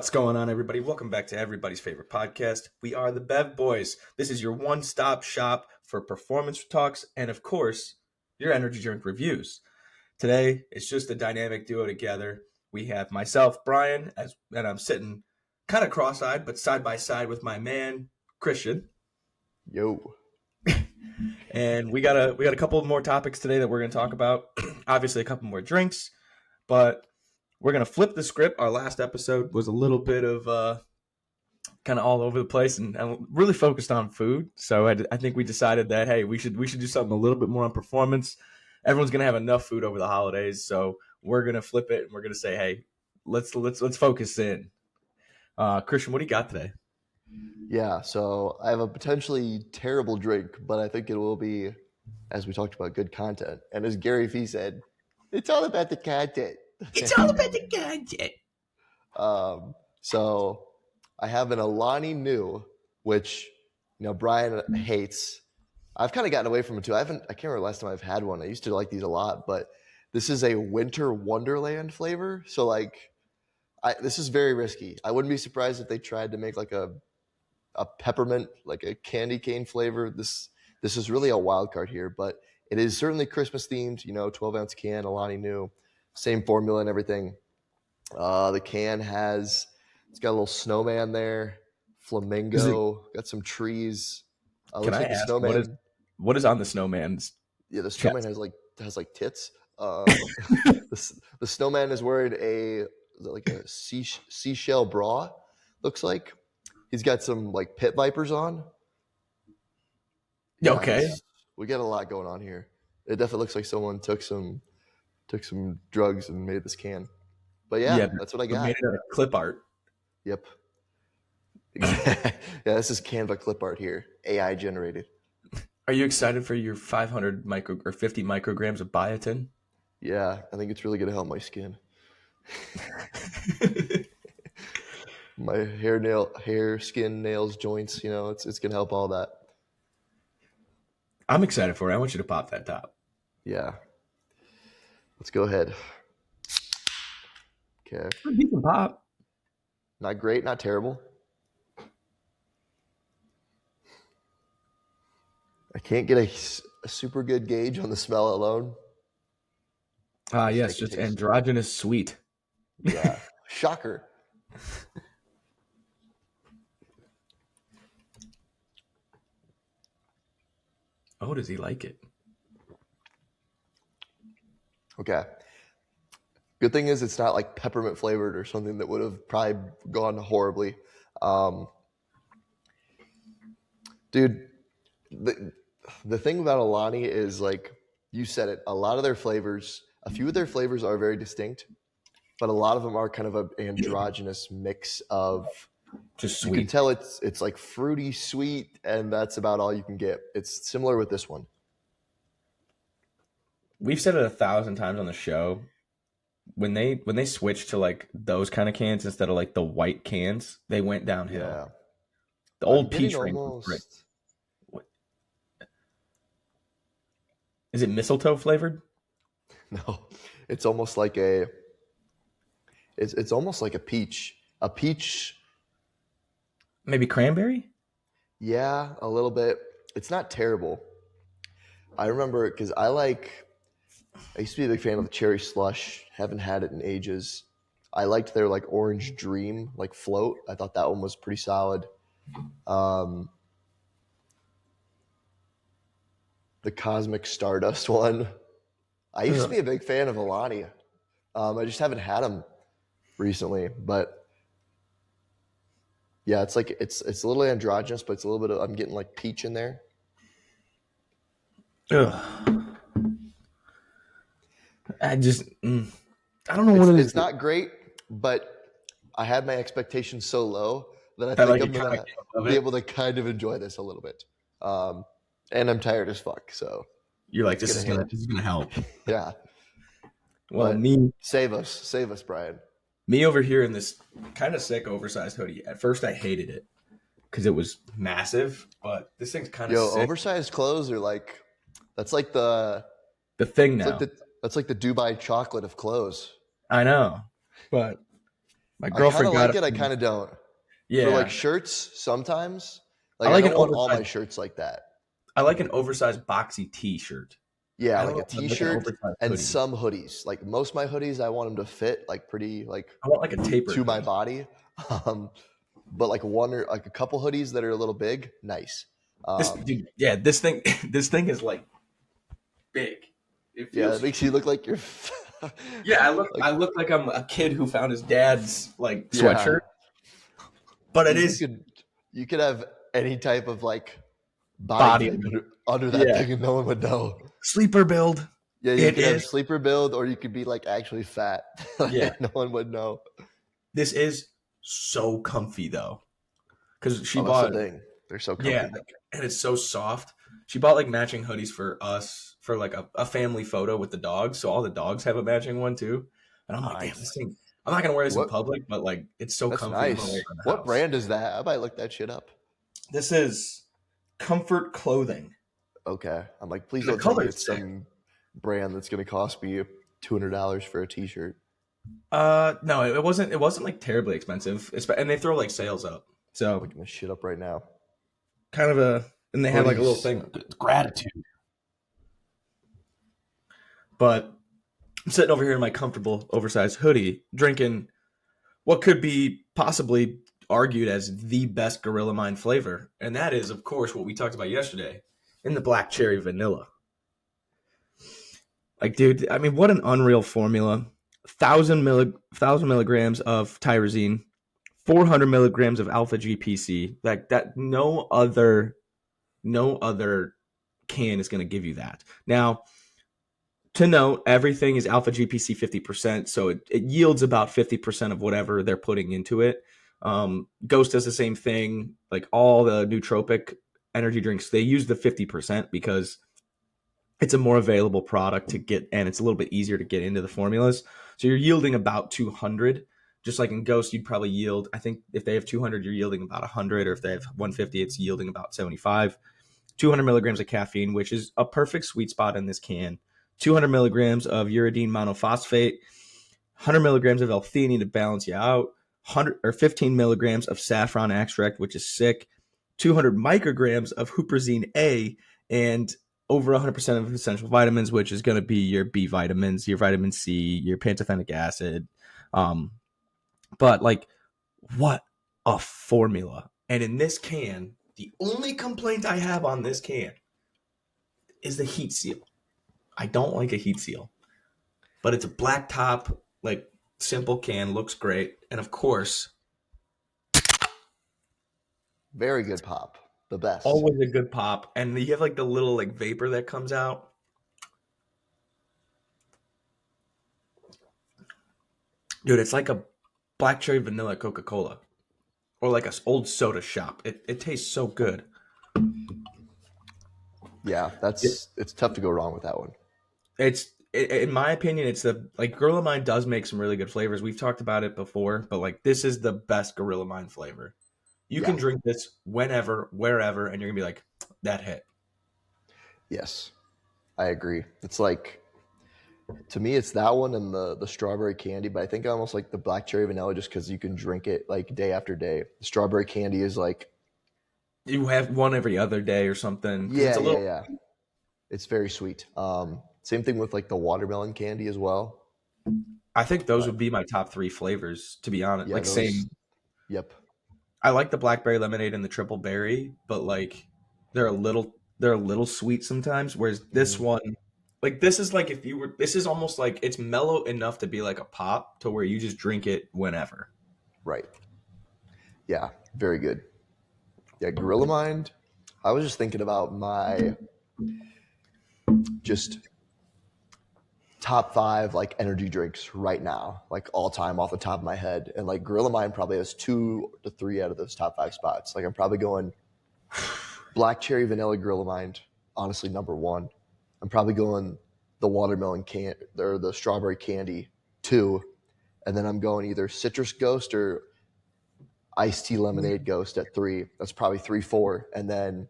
What's going on, everybody? Welcome back to everybody's favorite podcast. We are the Bev Boys. This is your one-stop shop for performance talks and, of course, your energy drink reviews. Today, it's just a dynamic duo together. We have myself, Brian, and I'm sitting kind of cross-eyed, but side by side with my man, Christian. Yo. And we got a couple more topics today that we're going to talk about. Obviously, a couple more drinks, but we're going to flip the script. Our last episode was a little bit of kind of all over the place and really focused on food. So I think we decided that, hey, we should do something a little bit more on performance. Everyone's going to have enough food over the holidays. So we're going to flip it and we're going to say, hey, let's focus in. Christian, what do you got today? Yeah, so I have a potentially terrible drink, but I think it will be, as we talked about, good content. And as Gary Vee said, it's all about the content. It's all about the content. So I have an Alani New, which Brian hates. I've kind of gotten away from it too. I can't remember the last time I've had one. I used to like these a lot, but this is a winter wonderland flavor. So this is very risky. I wouldn't be surprised if they tried to make like a peppermint, like a candy cane flavor. This is really a wild card here, but it is certainly Christmas themed. 12-ounce can, Alani New, same formula and everything. The can it's got a little snowman there, flamingo, got some trees. Can I ask what is on the snowman's? Yeah, the snowman has tits. The snowman is wearing a seashell bra. Looks like he's got some pit vipers on. Yeah, okay. We got a lot going on here. It definitely looks like someone took some drugs and made this can. But yeah, that's what I got. Made it out of clip art. Yep. Yeah, this is Canva clip art here, AI generated. Are you excited for your 500 or 50 micrograms of biotin? Yeah, I think it's really going to help my skin. My hair, skin, nails, joints, it's going to help all that. I'm excited for it. I want you to pop that top. Yeah. Let's go ahead. Okay. You can pop. Not great, not terrible. I can't get a super good gauge on the smell alone. Yes, just androgynous sweet. Yeah. Shocker. Oh, does he like it? Okay. Good thing is it's not like peppermint flavored or something that would have probably gone horribly. Dude, the thing about Alani is you said it, a few of their flavors are very distinct, but a lot of them are kind of an androgynous mix of just sweet. You can tell it's like fruity sweet, and that's about all you can get. It's similar with this one. We've said it 1,000 times on the show. When they switched to those kind of cans instead of the white cans, they went downhill. Yeah. The old peach ring. What? Is it mistletoe flavored? No, it's almost like it's almost like a peach. A peach. Maybe cranberry? Yeah, a little bit. It's not terrible. I remember because I used to be a big fan of the cherry slush. Haven't had it in ages. I liked their orange dream float. I thought that one was pretty solid. The cosmic stardust one. I used to be a big fan of Alani. I just haven't had them recently, but yeah, it's it's a little androgynous, but it's a little bit of, I'm getting peach in there. Ugh. I don't know what it is. It's not great, but I had my expectations so low that I think I'm going to be able to kind of enjoy this a little bit. And I'm tired as fuck, so. You're like, this is going to help. Yeah. Well, Save us, Brian. Me over here in this kind of sick, oversized hoodie. At first, I hated it because it was massive, but this thing's kind of sick. Oversized clothes are that's like the thing now. That's like the Dubai chocolate of clothes. I know, but My I kind girlfriend of got like it it. I from, kind of don't. For like yeah. shirts, sometimes. I Like I like an don't want all oversized my shirts like that. I like an oversized boxy t-shirt. Yeah, I like don't a know, like an t-shirt oversized and hoodie. some hoodies. Like most of my hoodies, I want them to fit like pretty like I want like a tapered to my hoodie. body. Um, but like one or like a couple hoodies that are a little big, nice. This Um, dude, yeah, this thing this thing is like big. It yeah, feels it makes you huge. look like you're Yeah, like I look like I'm a kid who found his dad's like yeah. sweatshirt, but it Dude, is you could have any type of like body body. type under that Yeah. thing and no one would know. Sleeper build. Yeah, you It could have is. sleeper build or you could be like actually fat. Yeah. No one would know. This is so comfy though. Cause she Oh, that's the bought, thing. They're so yeah, comfy. like, and it's so soft. She bought like matching hoodies for us for like a family photo with the dogs. So all the dogs have a matching one too. And I'm like, damn, this Nice. thing, I'm not gonna wear this in What? public, but like it's so That's comfy. I'm gonna wear nice. it in the What house. brand is that? I might look that shit up. This is comfort clothing. Okay. I'm like, please And the don't tell me color's it's sick. some brand that's going to cost me $200 for a t-shirt. No, it wasn't like terribly expensive. And they throw like sales up. I'm So looking this shit up right now. kind of and they have like a little Hoodies. thing, gratitude. But I'm sitting over here in my comfortable oversized hoodie, drinking what could be possibly argued as the best Gorilla Mind flavor, and that is, of course, what we talked about yesterday in the black cherry vanilla. Like, dude, I mean, what an unreal formula! Thousand milligrams of tyrosine, 400 milligrams of alpha GPC. Like that, no other can is going to give you that. Now, to note, everything is alpha GPC 50%, so it yields about 50% of whatever they're putting into it. Ghost does the same thing. Like all the nootropic energy drinks, they use the 50% because it's a more available product to get, and it's a little bit easier to get into the formulas. So you're yielding about 200. Just like in Ghost, you'd probably yield, I think if they have 200, you're yielding about 100, or if they have 150, it's yielding about 75. 200 milligrams of caffeine, which is a perfect sweet spot in this can. 200 milligrams of uridine monophosphate, 100 milligrams of L-theanine to balance you out, 100 or 15 milligrams of saffron extract, which is sick, 200 micrograms of huperzine A, and over 100% of essential vitamins, which is going to be your B vitamins, your vitamin C, your pantothenic acid. Um, but like, what a formula! And in this can, the only complaint I have on this can is the heat seal. I don't like a heat seal, but it's a black top, like simple can, looks great, and of course, Very good pop. The best. always a good pop. And you have like the little like vapor that comes out. Dude, it's like a black cherry vanilla Coca Cola or like a old soda shop. It tastes so good. Yeah, It, it's tough to go wrong with that one. in my opinion, it's the like Gorilla Mind does make some really good flavors. We've talked about it before, but like this is the best Gorilla Mind flavor. You Yeah. can drink this whenever, wherever, and you're gonna be like, that hit. Yes. I agree. It's like to me it's that one and the strawberry candy, but I think I almost like the black cherry vanilla just cuz you can drink it like day after day. The strawberry candy is like You have one every other day or something because it's yeah, a yeah, little. yeah. It's very sweet. Same thing with like the watermelon candy as well. I think those But would be my top three flavors, to be honest. yeah, Like those same. yep. I like the blackberry lemonade and the triple berry, but like they're a little sweet sometimes. Whereas this Mhm. one, like this is like if you were, this is almost like it's mellow enough to be like a pop to where you just drink it whenever. Right. Yeah, very good. Yeah, Gorilla Mind. I was just thinking about my just top five like energy drinks right now, like all time off the top of my head. And like Gorilla Mind probably has 2 to 3 out of those top five spots. Like I'm probably going black cherry vanilla Gorilla Mind, honestly, number one. I'm probably going the watermelon can or the strawberry candy two. And then I'm going either citrus ghost or iced tea lemonade ghost at three. That's probably 3, 4. And then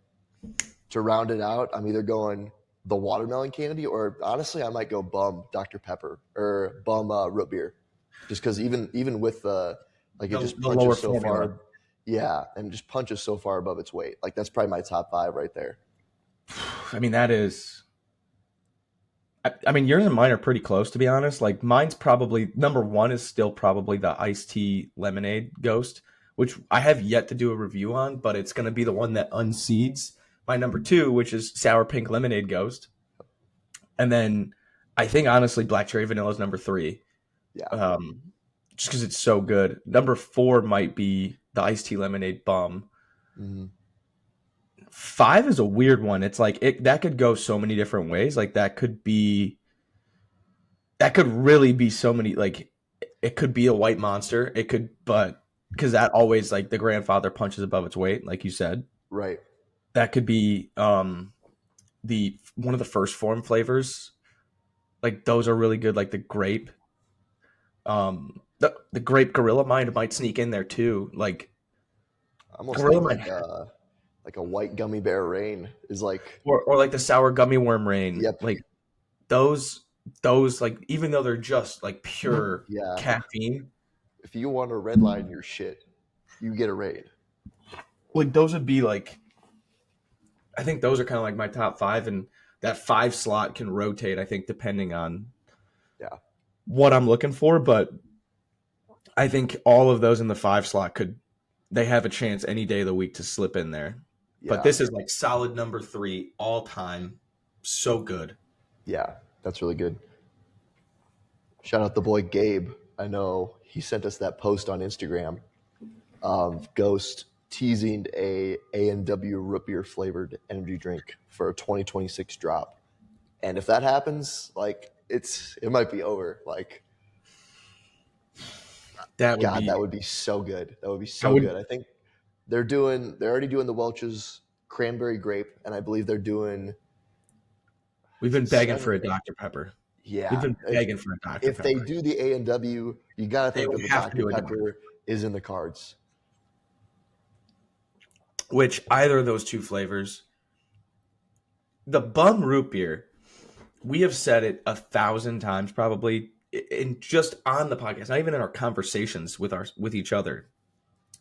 to round it out, I'm either going the watermelon candy or honestly, I might go bum Dr. Pepper or bum root beer, just because even with Like it just The lower punches so formula. far. Yeah, and just punches so far above its weight. Like that's probably my top five right there. I mean, that is. I mean, yours and mine are pretty close, to be honest. Like, mine's probably number one is still probably the iced tea lemonade ghost, which I have yet to do a review on, but it's going to be the one that unseeds my number two, which is sour pink lemonade ghost. And then I think, honestly, black cherry vanilla is number three, Yeah. um, just because it's so good. Number four might be the iced tea lemonade bum. Hmm. Five is a weird one. It's like that could go so many different ways. Like that could really be so many, like it could be a white monster. It could, but because that always, like, the grandfather punches above its weight, like you said. Right. That could be the one of the first form flavors. Like those are really good. Like the grape, the grape Gorilla Mind might sneak in there too. Like I almost Gorilla think Mind, like a white gummy bear rain is like, or like the sour gummy worm rain. yep. Like those those like, even though they're just like pure Yeah. caffeine, If you want to redline your shit, you get a raid. like those would be like, I think those are kind of like my top five, and that five slot can rotate, I think, depending on Yeah. what I'm looking for. But I think all of those in the five slot they have a chance any day of the week to slip in there. But Yeah. this is like solid number three all time. So good. Yeah. That's really good. Shout out the boy Gabe. I know he sent us that post on Instagram of Ghost teasing A&W root beer flavored energy drink for a 2026 drop. And if that happens, like it might be over. Like, That would God, be, that would be so good. That would be I so would, good. I think they're already doing the Welch's cranberry grape, and I believe they're doing we've is been it begging for seven? a Dr. Pepper. We've Yeah. been begging for a Dr. If they Pepper. do the A&W, you got to They think would that the have to Dr. do a Dr. Pepper is in the cards. Which either of those two flavors, the bum root beer, we have said it 1,000 times probably, in just on the podcast, not even in our conversations with each other,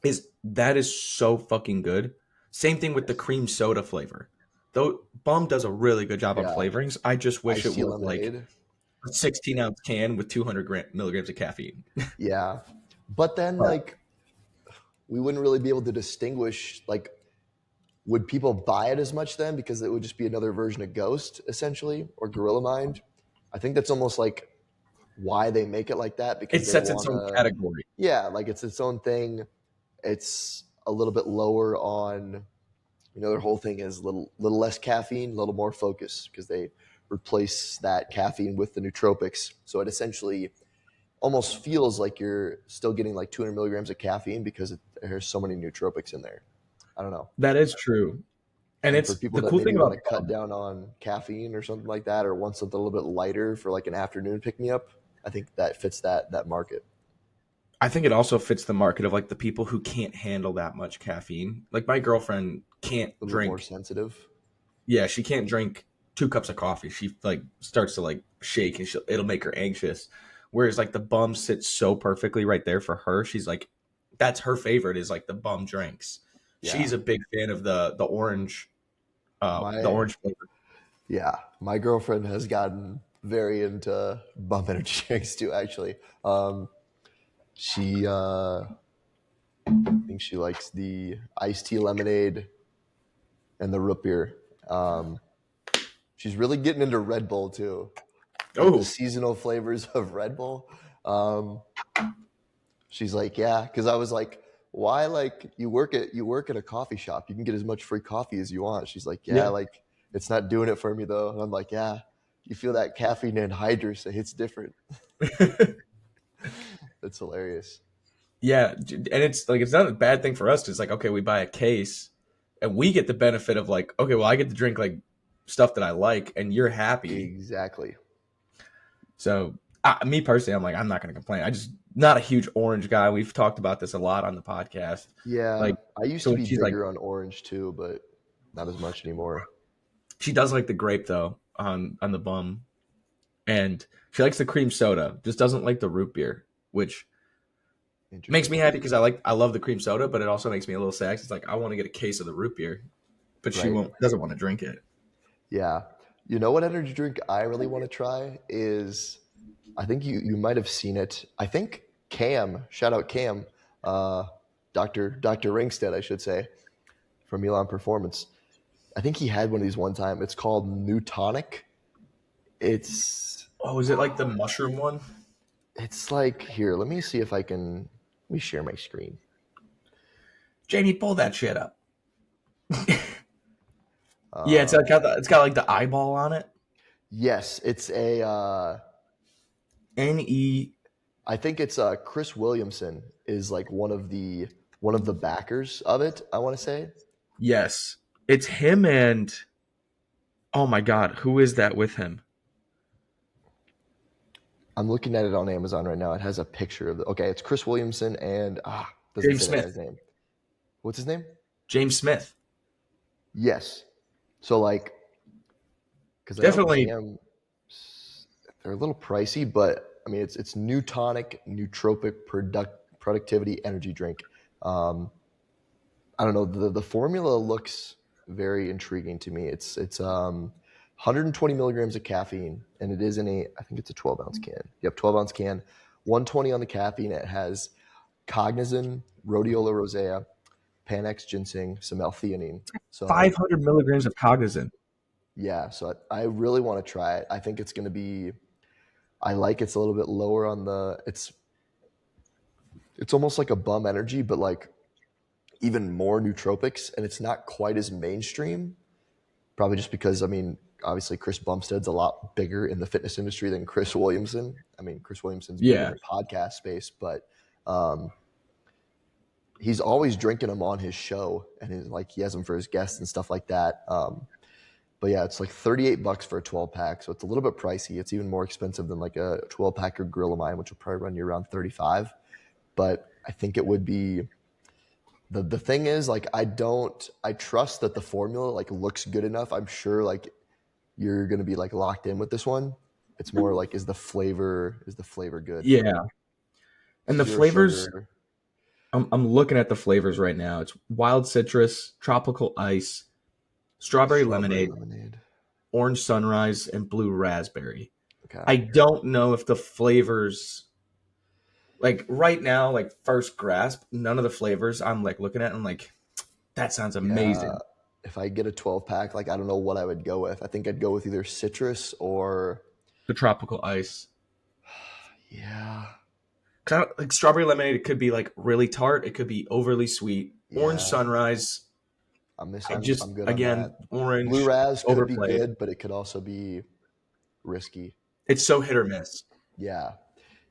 is so fucking good. Same thing with the Yes. cream soda flavor. Though Bum does a really good job on Yeah. flavorings. I just wish Iced it tea was like lemonade. a 16-ounce can with 200 milligrams of caffeine. Yeah. But then, But like, we wouldn't really be able to distinguish, like, would people buy it as much then because it would just be another version of Ghost, essentially, or Gorilla Mind? I think that's almost like why they make it like that because it they sets its want own to, category. yeah, like it's its own thing. It's a little bit lower on, their whole thing is little less caffeine, a little more focus because they replace that caffeine with the nootropics. So it essentially almost feels like you're still getting like 200 milligrams of caffeine because there's so many nootropics in there. I don't know. That is true. And And for it's people the that cool maybe thing want about to cut Bum. down on caffeine or something like that, or want something a little bit lighter for like an afternoon pick me up, I think that fits that market. I think it also fits the market of like the people who can't handle that much caffeine. Like my girlfriend can't A little bit more drink. sensitive. Yeah, she can't drink 2 cups of coffee. She like starts to like shake, and it'll make her anxious. Whereas like the Bum sits so perfectly right there for her. She's like, that's her favorite, is like the Bum drinks. Yeah. She's a big fan of the My orange flavor. yeah, my girlfriend has gotten very into bum energy drinks too. Actually, she I think she likes the iced tea lemonade and the root beer. Um, she's really getting into Red Bull too, like the Oh, seasonal flavors of Red Bull. Um, she's like, yeah, because I was like, why? Like you work at a coffee shop, you can get as much free coffee as you want. She's like, yeah, yeah. like it's not doing it for me though. And I'm like, yeah, you feel that caffeine anhydrous, it hits different. That's hilarious. Yeah, and it's like, it's not a bad thing for us, because like, okay, we buy a case and we get the benefit of like, okay, well, I get to drink like stuff that I like, and you're happy. Exactly. So, me personally, I'm like, I'm not going to complain. I just not a huge orange guy. We've talked about this a lot on the podcast. Yeah, Like, I used so to when be she's like, bigger on orange too, but not as much anymore. she does like the grape though on the Bum, and she likes the cream soda, just doesn't like the root beer, which Makes me Interesting. happy because I love the cream soda, but it also makes me a little sad. 'Cause it's like I want to get a case of the root beer, but she Right. won't doesn't want to drink it. Yeah. You know what energy drink I really want to try is, I think you might have seen it. I think Cam, shout out Cam, uh, Dr. Ringstead, I should say, from Elon Performance. I think he had one of these one time. It's called New Tonic. It's Oh, is it like the mushroom one? it's like, here, let me see if I can, let me share my screen. Jamie, pull that shit up. Yeah, Uh, it's got like the eyeball on it. yes, it's a NE. I think it's Chris Williamson is like one of the backers of it, I want to say. Yes, it's him and oh my god, who is that with him? I'm looking at it on Amazon right now. It has a picture of the. Okay, it's Chris Williamson and doesn't James say the guy's Smith. name. What's his name? James Smith. Yes. So like, because I know Definitely. Cam, they're a little pricey, but I mean it's new tonic, nootropic productivity energy drink. Um, I don't know. The formula looks very intriguing to me. It's 120 milligrams of caffeine, and it is in a, I think it's a 12-ounce can. Yep, 12-ounce can, 120 on the caffeine. It has cognizin, rhodiola rosea, Panax ginseng, some L-theanine. So 500 milligrams of cognizant. yeah, so I really want to try it. I think it's going to be. I like it's a little bit lower on the. It's almost like a bum energy, but like even more nootropics, and it's not quite as mainstream. Probably just because, I mean, obviously Chris Bumstead's a lot bigger in the fitness industry than Chris Williamson. I mean, Chris Williamson's big in Yeah. the podcast space, but um, he's always drinking them on his show, and like he has them for his guests and stuff like that. But yeah, it's like $38 for a 12 pack, so it's a little bit pricey. It's even more expensive than like a 12 pack of Gorilla Mine, which will probably run you around 35. But I think it would be. The thing is, like, I trust that the formula like looks good enough. I'm sure like you're gonna be like locked in with this one. It's more like, is the flavor good? Yeah. And the Zero flavors, sugar. I'm looking at the flavors right now. It's wild citrus, tropical ice, strawberry Strawberry lemonade, lemonade. orange sunrise, and blue raspberry. Okay. I don't know if the flavors, like right now, like first grasp, none of the flavors I'm like looking at and like, that sounds Yeah. amazing. If I get a 12 pack, like I don't know what I would go with. I think I'd go with either citrus or The tropical ice. yeah, 'Cause like strawberry lemonade, it could be like really tart. It could be overly sweet. Orange yeah. sunrise, I just, I'm good on that. again, Blue orange, raz could be overplayed. good, but it could also be risky. It's so hit or miss. Yeah.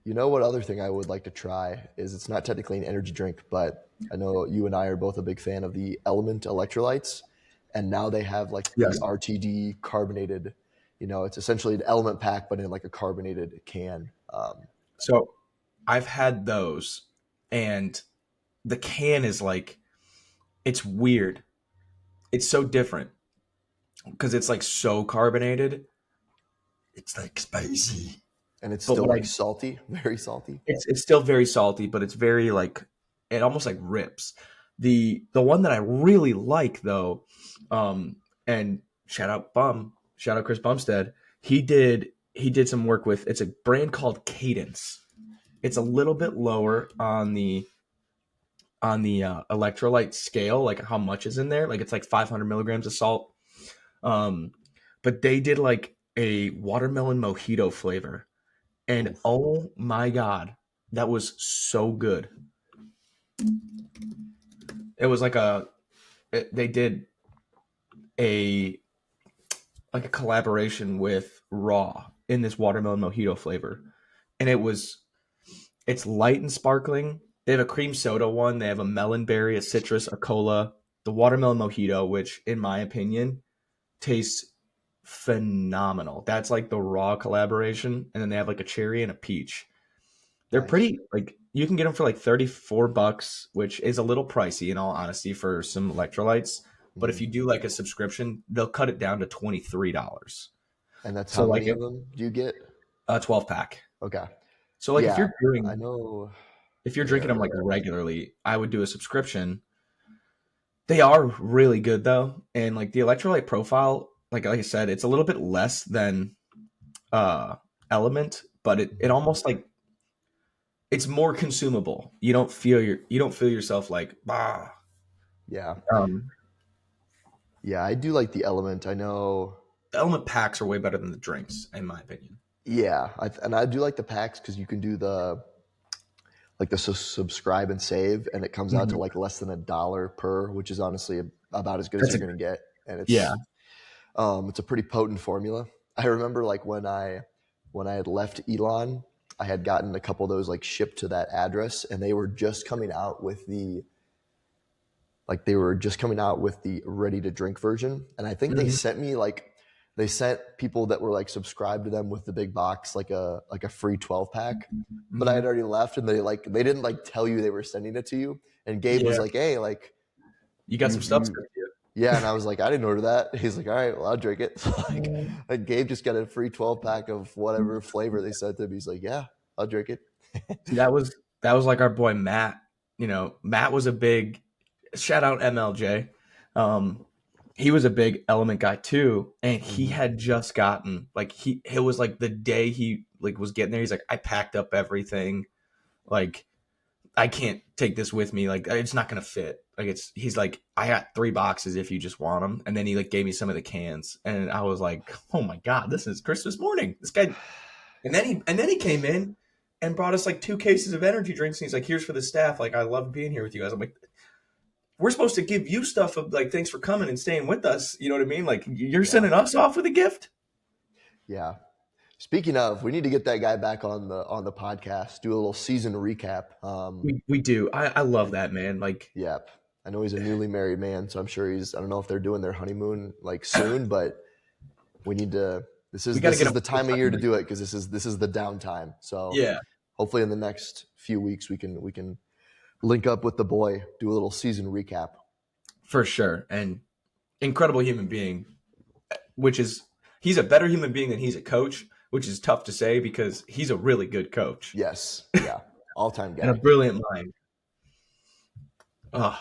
You know what other thing I would like to try is, it's not technically an energy drink, but I know you and I are both a big fan of the Element electrolytes, and now they have like the Yes. RTD carbonated. It's essentially an Element pack, but in like a carbonated can. So I've had those, and the can is like, it's weird. It's so different because it's like so carbonated. It's like spicy. and it's But still what like I salty, very salty. it's still very salty, but it's very like, it almost like rips. The one that I really like though, um, and shout out Chris Bumstead. He did some work with, it's a brand called Cadence. It's a little bit lower on the electrolyte scale, like how much is in there. Like it's like 500 milligrams of salt. Um, but they did like a watermelon mojito flavor, and Oof. oh my god, that was so good. It was like they did a like a collaboration with Raw in this watermelon mojito flavor, and it's light and sparkling. They have a cream soda one. They have a melon berry, a citrus, a cola, the watermelon mojito, which in my opinion tastes phenomenal. That's like the Raw collaboration, and then they have like a cherry and a peach. They're Nice. pretty, like, you can get them for like $34, which is a little pricey in all honesty for some electrolytes. But if Mhm. you do like a subscription, they'll cut it down to $23. And that's So how like many of them do you get? a 12 pack. Okay. So like if Yeah, you're I doing know. if you're drinking Yeah. them like regularly, I would do a subscription. They are really good though, and like the electrolyte profile, like I said, it's a little bit less than uh Element, but it almost like it's more consumable. You don't feel yourself like bah. Yeah. Um, Yeah. I do like the Element. I know. the Element packs are way better than the drinks, in my opinion. Yeah. And I do like the packs because you can do the subscribe and save, and it comes out to Mhm. like less than $1 per, which is honestly about as good as That's you're a going to get. And yeah. it's a pretty potent formula. I remember like when I had left Elon, I had gotten a couple of those like shipped to that address, and they were just coming out with the ready to drink version. And I think Mhm. they sent people that were like subscribed to them with the big box like a free 12 pack. But I had Mhm. already left, and they didn't like tell you they were sending it to you. And Gabe was Yeah, like, "Hey, like you got some stuff you sent to yeah," and I was like, "I didn't order that." He's like, "All right, well, I'll drink it." So you. like Gabe just got a free 12 pack of whatever flavor they sent him. He's like, "Yeah, I'll drink it." See, that was like our boy Matt. Matt was a big shout out MLJ. Um, he was a big Element guy too, and he Hmm. had just gotten like it was like the day he like was getting there. He's like, I packed up everything. Like I can't take this with me. Like it's not gonna fit. Like he's like, I got 3 boxes if you just want them. And then he like gave me some of the cans, and I was like, oh my god, this is Christmas morning. This guy. And then he came in and brought us like 2 cases of energy drinks. And he's like, "Here's for the staff. Like, I love being here with you guys." I'm like, "We're supposed to give you stuff of like, thanks for coming and staying with us." You know what I mean? Like, you're Yeah, sending us off with a gift. yeah. Speaking of, we need to get that guy back on the podcast. Do a little season recap. We do. I love that man. Like, Yep. I know he's a newly married man, so I'm sure he's. I don't know if they're doing their honeymoon like soon, but we need to. This we is got to this get is him the post time of year to honeymoon. do it because this is the downtime. So Yeah, hopefully in the next few weeks we can link up with the boy, do a little season recap. for sure. And incredible human being, which is he's a better human being than he's a coach, which is tough to say because he's a really good coach Yes, yeah, all time and a guy. brilliant mind. Oh,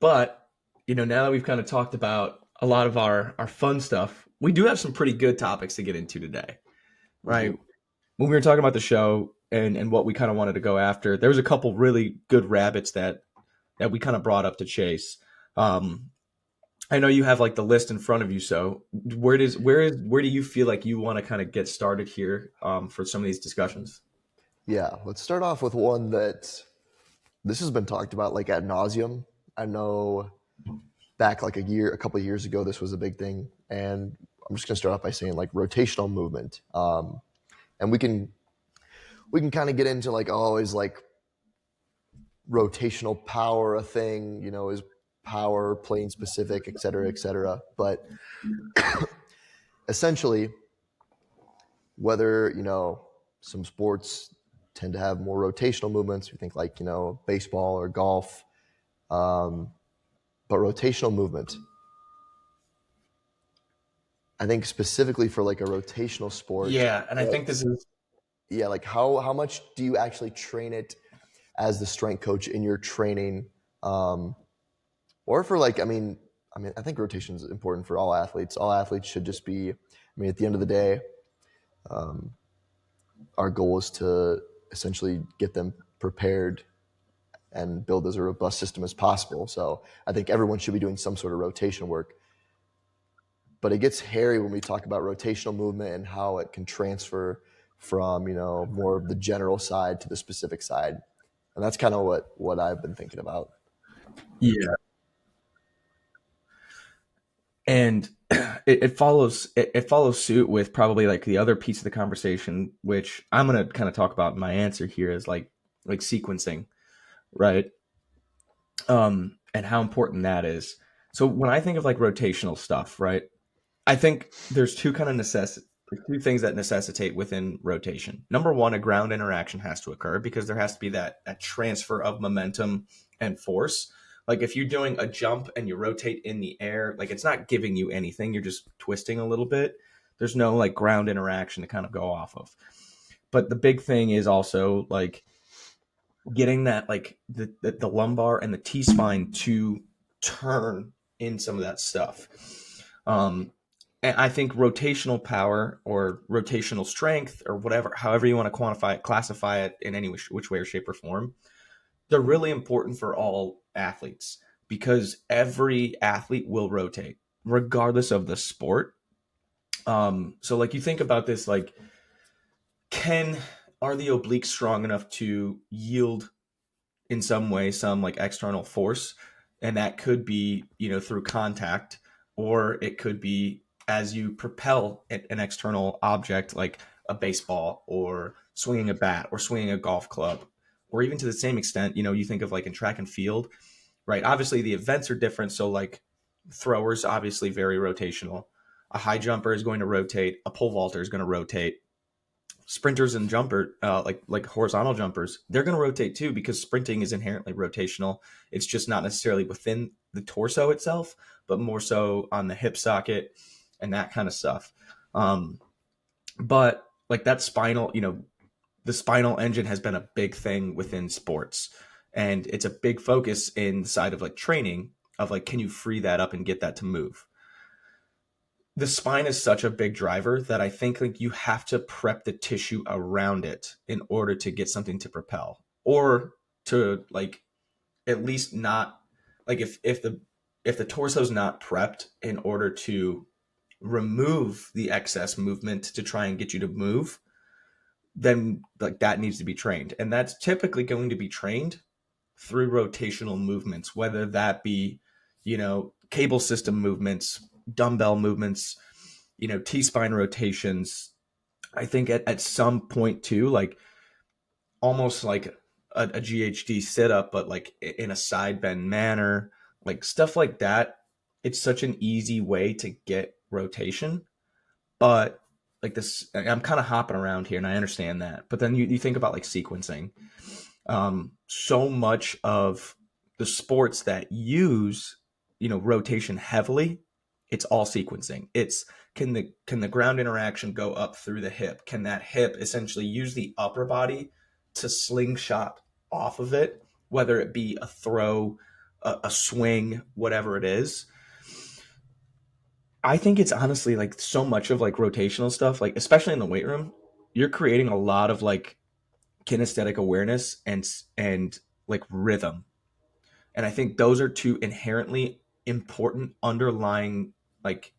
but now that we've kind of talked about a lot of our fun stuff, we do have some pretty good topics to get into today, We right? do. When we were talking about the show and what we kind of wanted to go after, there was a couple really good rabbits that we kind of brought up to chase. Um, I know you have like the list in front of you, so where do you feel like you want to kind of get started here for some of these discussions? Yeah, let's start off with one that this has been talked about like ad nauseum. I know back like a couple of years ago, this was a big thing, and I'm just gonna start off by saying like rotational movement, and we can kind of get into like, oh, is like rotational power a thing? Is power plane specific, et cetera, et cetera. But essentially, whether some sports tend to have more rotational movements, we think like baseball or golf, um, but rotational movement, I think specifically for like a rotational sport, Yeah, and I think this is yeah, like how much do you actually train it as the strength coach in your training, um, or for like I think rotation is important for all athletes. All athletes should just be. I mean, at the end of the day, um, our goal is to essentially get them prepared and build as a robust system as possible. So I think everyone should be doing some sort of rotation work. But it gets hairy when we talk about rotational movement and how it can transfer from more of the general side to the specific side, and that's kind of what I've been thinking about. yeah, and it follows suit with probably like the other piece of the conversation, which I'm gonna kind of talk about in my answer here is like sequencing, right? And how important that is. So when I think of like rotational stuff, right? I think there's two things that necessitate within rotation. Number one, a ground interaction has to occur because there has to be that transfer of momentum and force. Like if you're doing a jump and you rotate in the air, like it's not giving you anything. You're just twisting a little bit. There's no like ground interaction to kind of go off of. But the big thing is also like getting that like the lumbar and the T spine to turn in some of that stuff. Um, and I think rotational power or rotational strength or whatever, however you want to quantify it, classify it in any which way or shape or form, they're really important for all athletes because every athlete will rotate regardless of the sport. So like you think about this, like can are the obliques strong enough to yield in some way some like external force, and that could be through contact, or it could be as you propel an external object like a baseball or swinging a bat or swinging a golf club, or even to the same extent you think of like in track and field, right? Obviously the events are different, so like throwers obviously very rotational, a high jumper is going to rotate, a pole vaulter is going to rotate, sprinters and jumper like horizontal jumpers, they're going to rotate too because sprinting is inherently rotational. It's just not necessarily within the torso itself, but more so on the hip socket and that kind of stuff. But like that spinal, the spinal engine has been a big thing within sports, and it's a big focus inside of like training of like can you free that up and get that to move. The spine is such a big driver that I think like you have to prep the tissue around it in order to get something to propel, or to like at least not like if the torso is not prepped in order to remove the excess movement to try and get you to move, then like that needs to be trained, and that's typically going to be trained through rotational movements, whether that be cable system movements, dumbbell movements, T-spine rotations. I think at some point too, like almost like a GHD sit up, but like in a side bend manner, like stuff like that. It's such an easy way to get rotation. But like this, I'm kind of hopping around here and I understand that. But then you think about like sequencing. So much of the sports that use rotation heavily, it's all sequencing. It's can the ground interaction go up through the hip, can that hip essentially use the upper body to slingshot off of it, whether it be a throw, a swing, whatever it is. I think it's honestly like so much of like rotational stuff, like especially in the weight room, you're creating a lot of like kinesthetic awareness and like rhythm. And I think those are two inherently important underlying like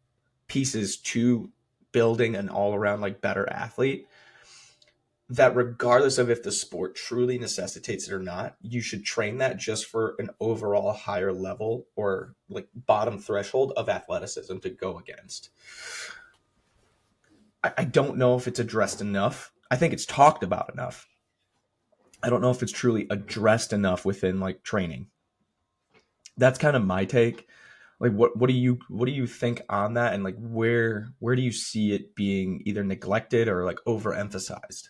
pieces to building an all around like better athlete, that regardless of if the sport truly necessitates it or not, you should train that just for an overall higher level or like bottom threshold of athleticism to go against. I don't know if it's addressed enough. I think it's talked about enough. I don't know if it's truly addressed enough within like training. That's kind of my take. Like what do you think on that, and like where do you see it being either neglected or like overemphasized?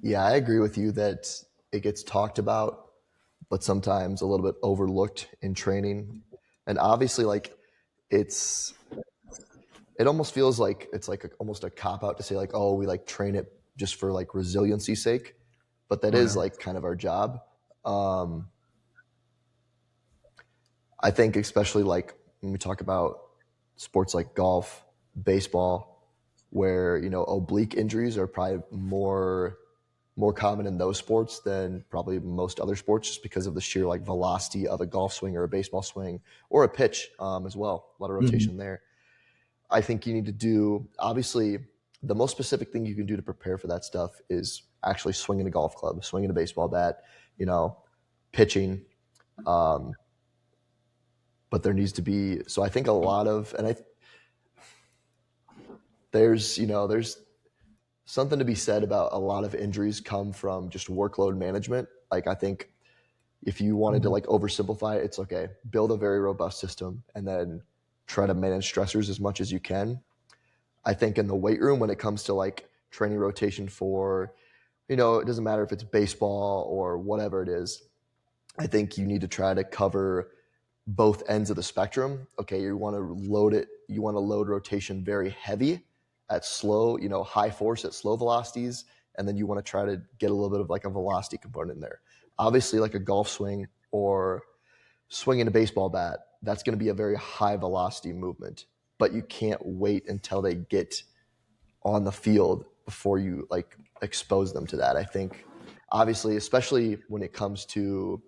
Yeah, I agree with you that it gets talked about, but sometimes a little bit overlooked in training. And obviously, like it's it almost feels like it's like almost a cop out to say like, oh, we like train it just for like resiliency sake, but that Oh is no. like kind of our job. Um, I think especially like when we talk about sports like golf, baseball, where oblique injuries are probably more common in those sports than probably most other sports, just because of the sheer like velocity of a golf swing or a baseball swing or a pitch as well. A lot of Mhm. rotation there. I think you need to do, obviously, the most specific thing you can do to prepare for that stuff is actually swinging a golf club, swinging a baseball bat, you know, pitching. Um, but there needs to be, so I think a lot of, and there's something to be said about a lot of injuries come from just workload management. Like, I think if you wanted to Mhm. like oversimplify it, it's okay, build a very robust system and then try to manage stressors as much as you can. I think in the weight room, when it comes to like training rotation for, it doesn't matter if it's baseball or whatever it is. I think you need to try to cover both ends of the spectrum. Okay, you want to load rotation very heavy at slow, high force at slow velocities, and then you want to try to get a little bit of like a velocity component in there. Obviously, like a golf swing or swinging a baseball bat, that's going to be a very high velocity movement, but you can't wait until they get on the field before you like expose them to that. I think obviously, especially when it comes to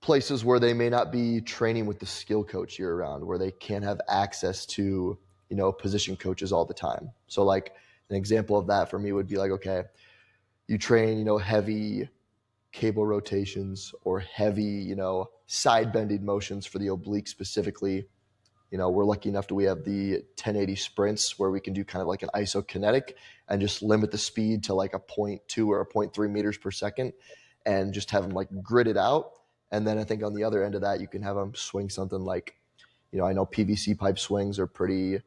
places where they may not be training with the skill coach year round, where they can't have access to, position coaches all the time. So like an example of that for me would be like, okay, you train, heavy cable rotations or heavy, side bending motions for the oblique specifically. We're lucky enough that we have the 1080 sprints where we can do kind of like an isokinetic and just limit the speed to like a 0.2 or a 0.3 meters per second and just have them like grid it out. And then I think on the other end of that, you can have them swing something like, I know PVC pipe swings are pretty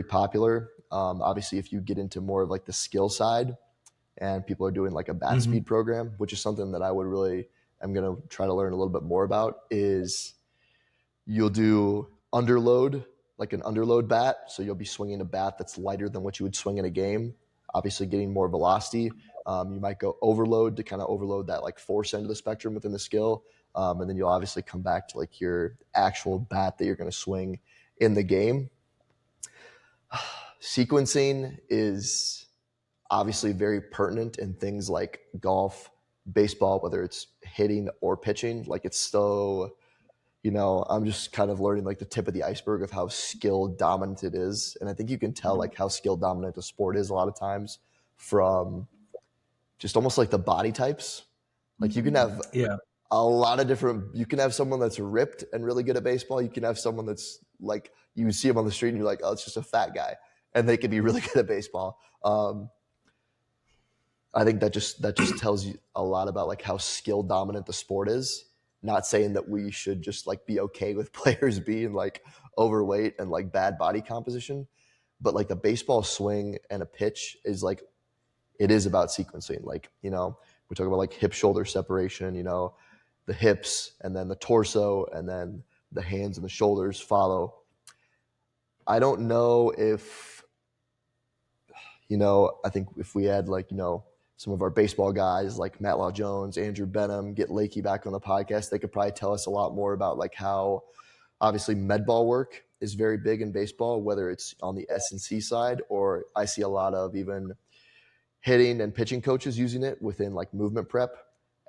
popular. Obviously, if you get into more of like the skill side and people are doing like a bat Mm-hmm. speed program, which is something that I'm going to try to learn a little bit more about, is you'll do underload, like an underload bat. So you'll be swinging a bat that's lighter than what you would swing in a game, obviously getting more velocity. You might go overload to kind of overload that like force end of the spectrum within the skill. And then you'll obviously come back to like your actual bat that you're going to swing in the game. Sequencing is obviously very pertinent in things like golf, baseball, whether it's hitting or pitching. Like it's so, I'm just kind of learning like the tip of the iceberg of how skill dominant it is. And I think you can tell like how skill dominant a sport is a lot of times from just almost like the body types. Like you can have Yeah. a lot of different, you can have someone that's ripped and really good at baseball. You can have someone that's like, you see him on the street and you're like, oh, it's just a fat guy. And they can be really good at baseball. I think that just tells you a lot about like how skill dominant the sport is. Not saying that we should just like be okay with players being like overweight and like bad body composition, but like the baseball swing and a pitch is like it is about sequencing. Like, we talk about like hip shoulder separation, the hips and then the torso and then the hands and the shoulders follow. I don't know if, I think if we had like, some of our baseball guys like Matt Law Jones, Andrew Benham, get Lakey back on the podcast, they could probably tell us a lot more about like how obviously med ball work is very big in baseball, whether it's on the S&C side or I see a lot of even hitting and pitching coaches using it within like movement prep.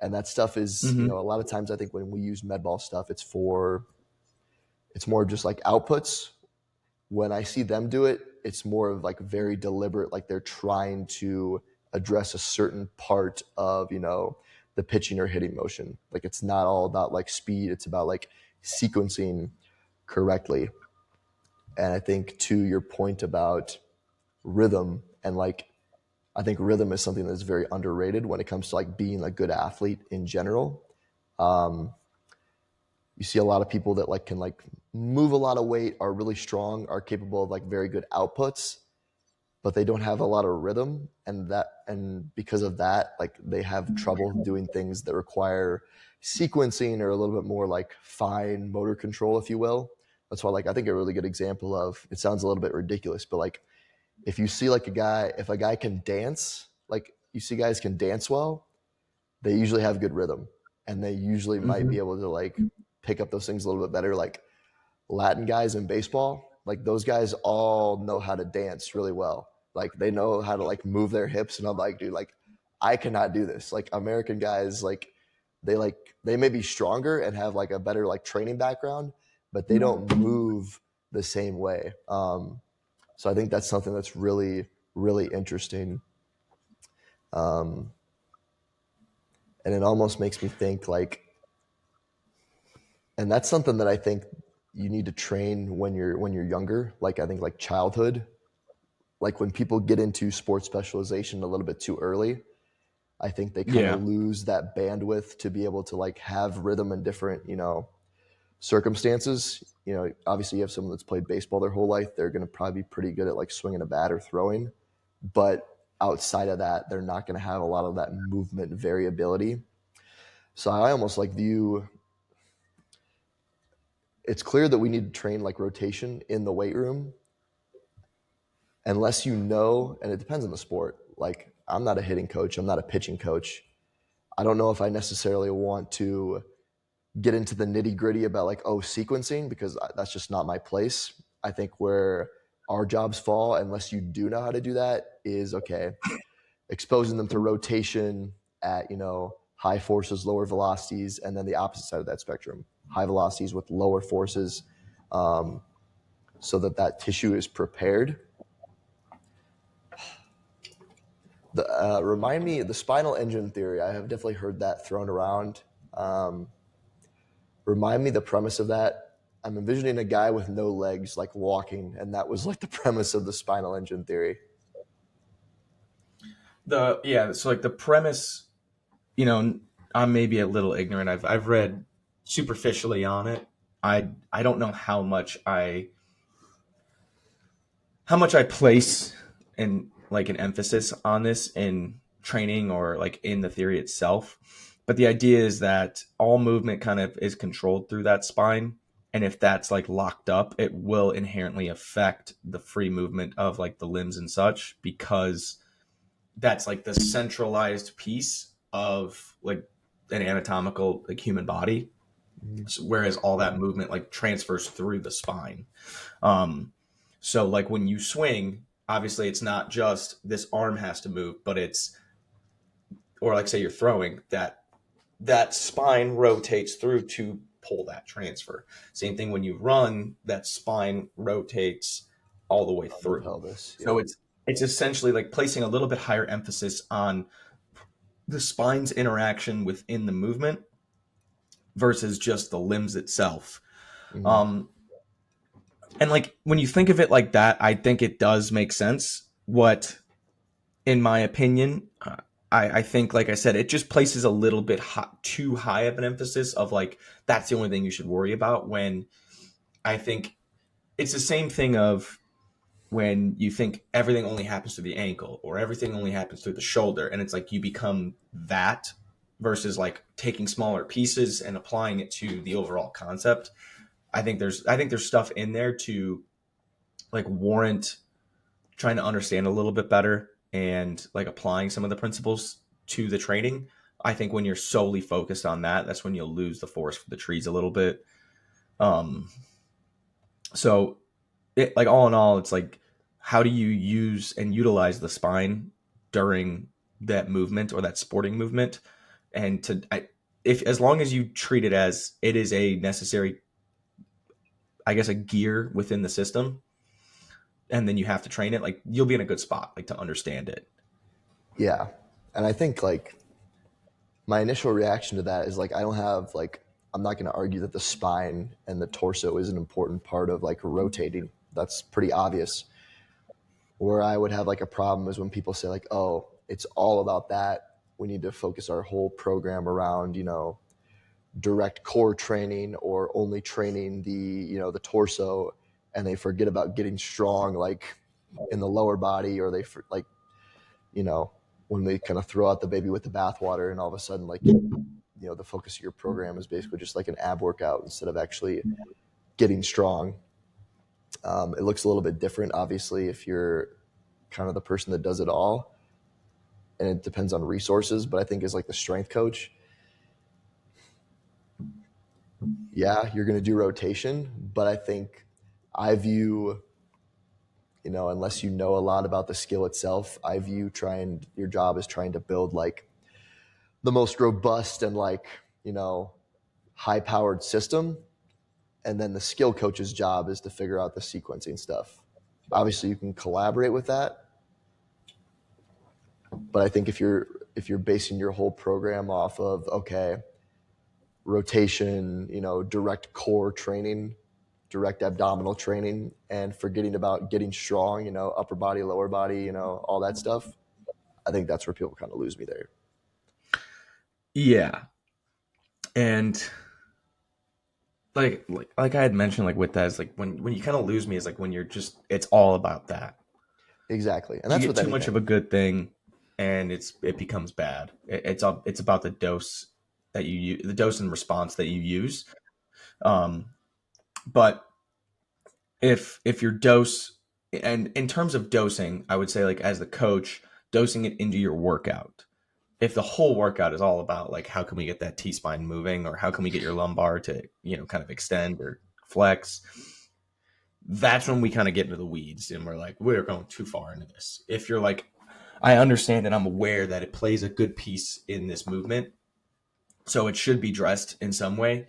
And that stuff is, Mm-hmm. a lot of times I think when we use med ball stuff, it's more just like outputs. When I see them do it, it's more of like very deliberate, like they're trying to address a certain part of, the pitching or hitting motion. Like it's not all about like speed, it's about like sequencing correctly. And I think to your point about rhythm and like I think rhythm is something that's very underrated when it comes to like being a good athlete in general. You see a lot of people that like can like move a lot of weight, are really strong, are capable of like very good outputs, but they don't have a lot of rhythm, and because of that, like they have trouble doing things that require sequencing or a little bit more like fine motor control, if you will. That's why like I think a really good example of it sounds a little bit ridiculous, but like if you see like if a guy can dance, like you see guys can dance well, they usually have good rhythm and they usually might Mm-hmm. be able to like pick up those things a little bit better. Like Latin guys in baseball, like those guys all know how to dance really well. Like they know how to like move their hips. And I'm like, dude, like I cannot do this. Like American guys, they may be stronger and have like a better like training background, but they don't move the same way. So I think that's something that's really, really interesting. Um, and it almost makes me think like, and that's something that I think you need to train when you're younger. Like I think like childhood, like when people get into sports specialization a little bit too early, I think they kind of Yeah. lose that bandwidth to be able to like have rhythm in different, circumstances. Obviously you have someone that's played baseball their whole life, they're going to probably be pretty good at like swinging a bat or throwing, but outside of that, they're not going to have a lot of that movement variability. So I almost like view it's clear that we need to train like rotation in the weight room. unless you know, and it depends on the sport. Like, I'm not a hitting coach, I'm not a pitching coach. I don't know if I necessarily want to get into the nitty gritty about like, oh, sequencing, because that's just not my place. I think where our jobs fall, unless you do know how to do that, is okay, exposing them to rotation at, high forces, lower velocities, and then the opposite side of that spectrum, high velocities with lower forces, um, so that that tissue is prepared. Remind me, the spinal engine theory. I have definitely heard that thrown around. Um, Remind me the premise of that. I'm envisioning a guy with no legs, like walking, and that was like the premise of the spinal engine theory. So like the premise, I'm maybe a little ignorant. I've read superficially on it. I don't know how much I place and like an emphasis on this in training or like in the theory itself. But the idea is that all movement kind of is controlled through that spine. And if that's like locked up, it will inherently affect the free movement of like the limbs and such, because that's like the centralized piece of like an anatomical like human body. Mm-hmm. Whereas all that movement like transfers through the spine. Um, so like when you swing, obviously it's not just this arm has to move, but it's, or like say you're throwing, that spine rotates through to pull that transfer. Same thing when you run, that spine rotates all the way The through. pelvis. So Yep. it's essentially like placing a little bit higher emphasis on the spine's interaction within the movement versus just the limbs itself. Mm-hmm. Um, and like when you think of it like that, I think it does make sense. What, in my opinion, I think, like I said, it just places a little bit too high of an emphasis of like that's the only thing you should worry about. When I think it's the same thing of when you think everything only happens through the ankle or everything only happens through the shoulder, and it's like you become that versus like taking smaller pieces and applying it to the overall concept. I think there's stuff in there to like warrant trying to understand a little bit better and like applying some of the principles to the training. I think when you're solely focused on that, that's when you'll lose the forest for the trees a little bit. Um, so it, like all in all, it's like how do you use and utilize the spine during that movement or that sporting movement, and if as long as you treat it as it is a necessary, I guess, a gear within the system, and then you have to train it, like you'll be in a good spot like to understand it. Yeah. And I think like my initial reaction to that is like, I don't have like, I'm not going to argue that the spine and the torso is an important part of like rotating. That's pretty obvious. Where I would have like a problem is when people say like, oh, it's all about that. We need to focus our whole program around, direct core training or only training the torso, and they forget about getting strong like in the lower body, or like, you know, when they kind of throw out the baby with the bathwater, and all of a sudden like, the focus of your program is basically just like an ab workout instead of actually getting strong. It looks a little bit different, obviously, if you're kind of the person that does it all, and it depends on resources. But I think as like the strength coach, yeah, you're going to do rotation, but I think I view, unless you know a lot about the skill itself, I view trying your job is trying to build like the most robust and like, high powered system. And then the skill coach's job is to figure out the sequencing stuff. Obviously you can collaborate with that, but I think if you're basing your whole program off of, okay, rotation, direct core training, direct abdominal training, and forgetting about getting strong, upper body, lower body, all that stuff, I think that's where people kind of lose me there. Yeah, and like I had mentioned, like with that is like when you kind of lose me is like when you're just it's all about that. Exactly. And You that's get with too much of a anything. good thing, and it becomes bad. It's about the dose that you use, the dose and response that you use. Um, but if your dose and in terms of dosing, I would say like as the coach, dosing it into your workout. If the whole workout is all about like how can we get that T spine moving or how can we get your lumbar to, kind of extend or flex, that's when we kind of get into the weeds and we're like, we're going too far into this. If you're like, I understand and I'm aware that it plays a good piece in this movement, so it should be dressed in some way,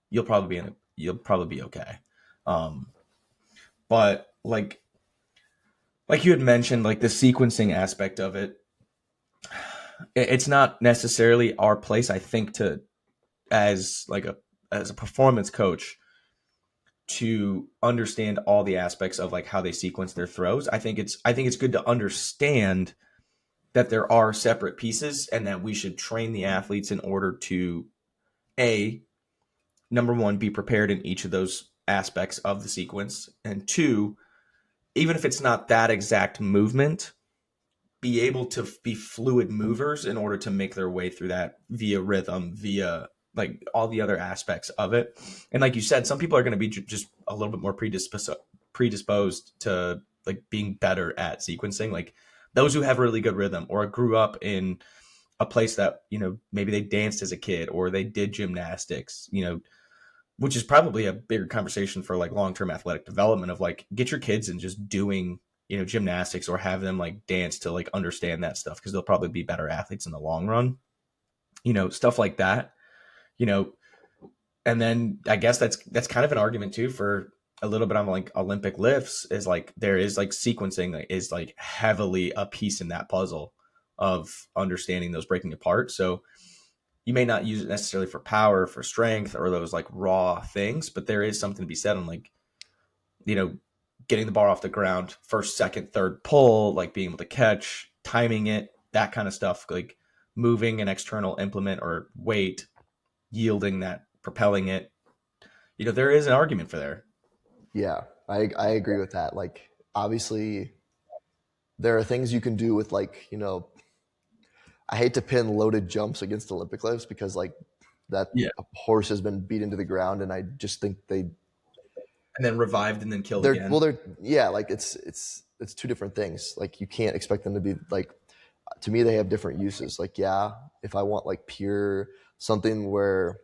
you'll probably be okay. But like you had mentioned, like the sequencing aspect of it, it's not necessarily our place, I think, to as like a performance coach to understand all the aspects of like how they sequence their throws. I think it's good to understand that there are separate pieces and that we should train the athletes in order to a number one be prepared in each of those aspects of the sequence, and two, even if it's not that exact movement, be able to be fluid movers in order to make their way through that via rhythm, via like all the other aspects of it. And like you said, some people are going to be just a little bit more predisposed to like being better at sequencing. Like those who have really good rhythm or grew up in a place that, maybe they danced as a kid or they did gymnastics, which is probably a bigger conversation for like long-term athletic development of like get your kids and just doing gymnastics or have them like dance to like understand that stuff because they'll probably be better athletes in the long run, stuff like that, you know and then I guess that's kind of an argument too for a little bit on like Olympic lifts is like there is like sequencing that is like heavily a piece in that puzzle of understanding those breaking apart. So you may not use it necessarily for power, for strength, or those like raw things, but there is something to be said on like, you know, getting the bar off the ground, first, second, third pull, like being able to catch, timing it, that kind of stuff, like moving an external implement or weight, yielding that, propelling it. There is an argument for there. Yeah, I agree with that. Like, obviously, there are things you can do with, like, I hate to pin loaded jumps against Olympic lifts because, like, that Yeah. horse has been beat into the ground, and I just think And then revived and then killed they're again. well, they're yeah, like it's two different things. Like, you can't expect them to be like, to me, they have different uses. Like, yeah, if I want like pure something where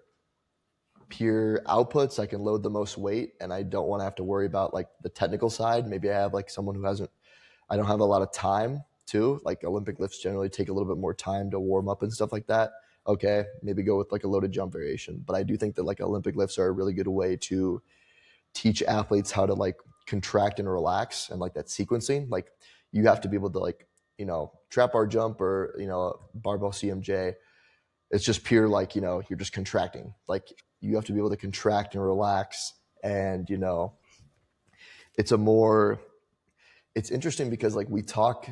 pure outputs, I can load the most weight and I don't want to have to worry about like the technical side. Maybe I have like someone who hasn't, I don't have a lot of time too. Like, Olympic lifts generally take a little bit more time to warm up and stuff like that. Okay, maybe go with like a loaded jump variation. But I do think that like Olympic lifts are a really good way to teach athletes how to like contract and relax and like that sequencing. Like, you have to be able to like, trap bar jump or, barbell CMJ. It's just pure, like, you're just contracting. Like, you have to be able to contract and relax. And, it's a more, it's interesting because like we talk,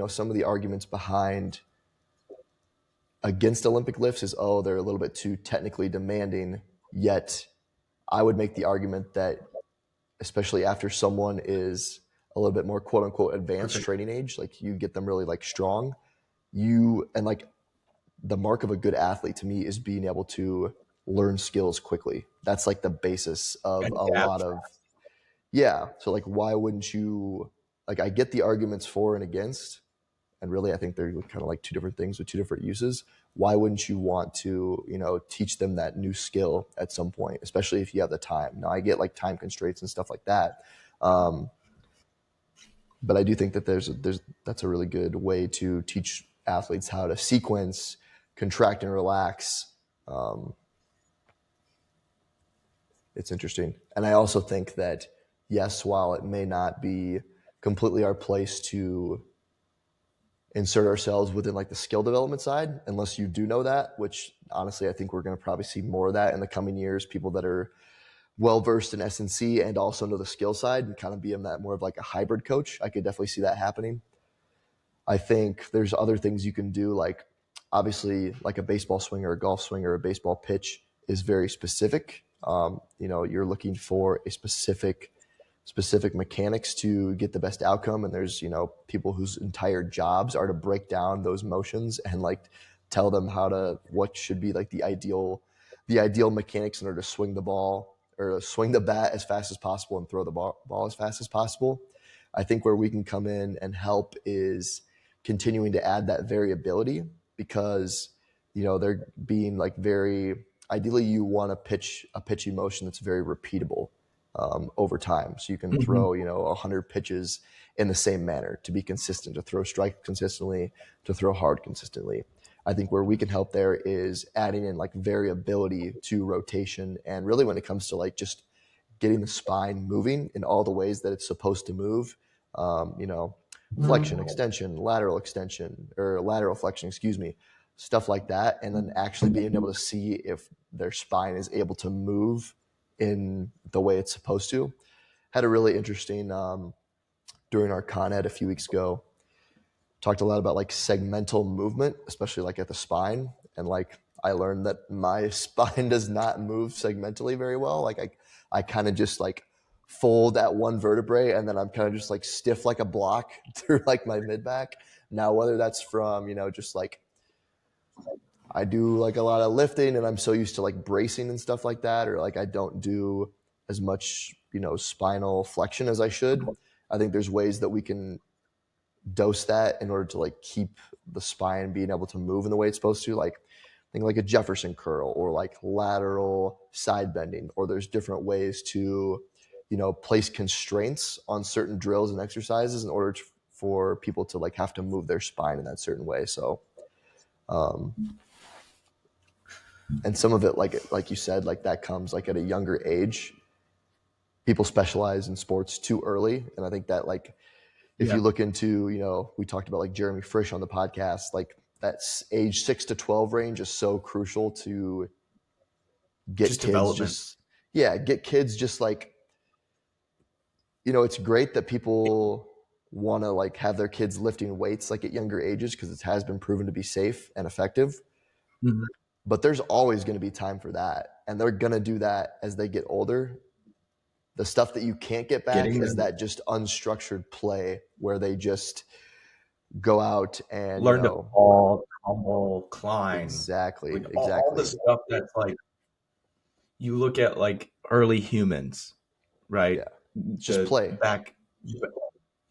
some of the arguments behind against Olympic lifts is, oh, they're a little bit too technically demanding. Yet I would make the argument that, especially after someone is a little bit more quote unquote advanced Perfect. training age, like you get them really like strong, you and like the mark of a good athlete to me is being able to learn skills quickly. That's like the basis of And a adapt. lot of, yeah. So like, why wouldn't you, like, I get the arguments for and against, and really I think they're kind of like two different things with two different uses. Why wouldn't you want to, teach them that new skill at some point, especially if you have the time? Now, I get like time constraints and stuff like that. Um, but I do think that there's that's a really good way to teach athletes how to sequence, contract, and relax. Um, it's interesting, and I also think that, yes, while it may not be completely our place to insert ourselves within like the skill development side, unless you do know that, which honestly I think we're going to probably see more of that in the coming years. People that are well versed in S&C and also know the skill side and kind of be in that more of like a hybrid coach. I could definitely see that happening. I think there's other things you can do, like obviously like a baseball swing or a golf swing or a baseball pitch is very specific. You're looking for a specific mechanics to get the best outcome, and there's people whose entire jobs are to break down those motions and like tell them what should be like the ideal mechanics in order to swing the ball or swing the bat as fast as possible and throw the ball as fast as possible. I think where we can come in and help is continuing to add that variability because, they're being like very, ideally you want a pitch motion that's very repeatable over time. So you can Mhm. throw, 100 pitches in the same manner to be consistent, to throw strike consistently, to throw hard consistently. I think where we can help there is adding in like variability to rotation. And really when it comes to like just getting the spine moving in all the ways that it's supposed to move, flexion, extension, or lateral flexion, excuse me, stuff like that. And then actually being able to see if their spine is able to move in the way it's supposed to. Had a really interesting during our con ed a few weeks ago. Talked a lot about like segmental movement, especially like at the spine. And like I learned that my spine does not move segmentally very well. Like I kind of just like fold that one vertebrae and then I'm kind of just like stiff like a block through like my mid back. Now, whether that's from, just like I do like a lot of lifting and I'm so used to like bracing and stuff like that, or like I don't do as much, spinal flexion as I should. I think there's ways that we can dose that in order to like keep the spine being able to move in the way it's supposed to. Like think like a Jefferson curl or like lateral side bending, or there's different ways to, place constraints on certain drills and exercises in order for people to like have to move their spine in that certain way. So, um, and some of it, like you said, like that comes like at a younger age. People specialize in sports too early, and I think that like if Yeah. you look into, we talked about like Jeremy Frisch on the podcast, like that's age 6 to 12 range is so crucial to get Just kids development. just, yeah, get kids just like, it's great that people want to like have their kids lifting weights like at younger ages because it has been proven to be safe and effective. Mhm. But there's always going to be time for that. And they're going to do that as they get older. The stuff that you can't get back Getting is them that just unstructured play where they just go out and, learn to fall, tumble, climb, exactly, like all the exactly. stuff that's like you look at like early humans, right? Yeah. It's just The play. back,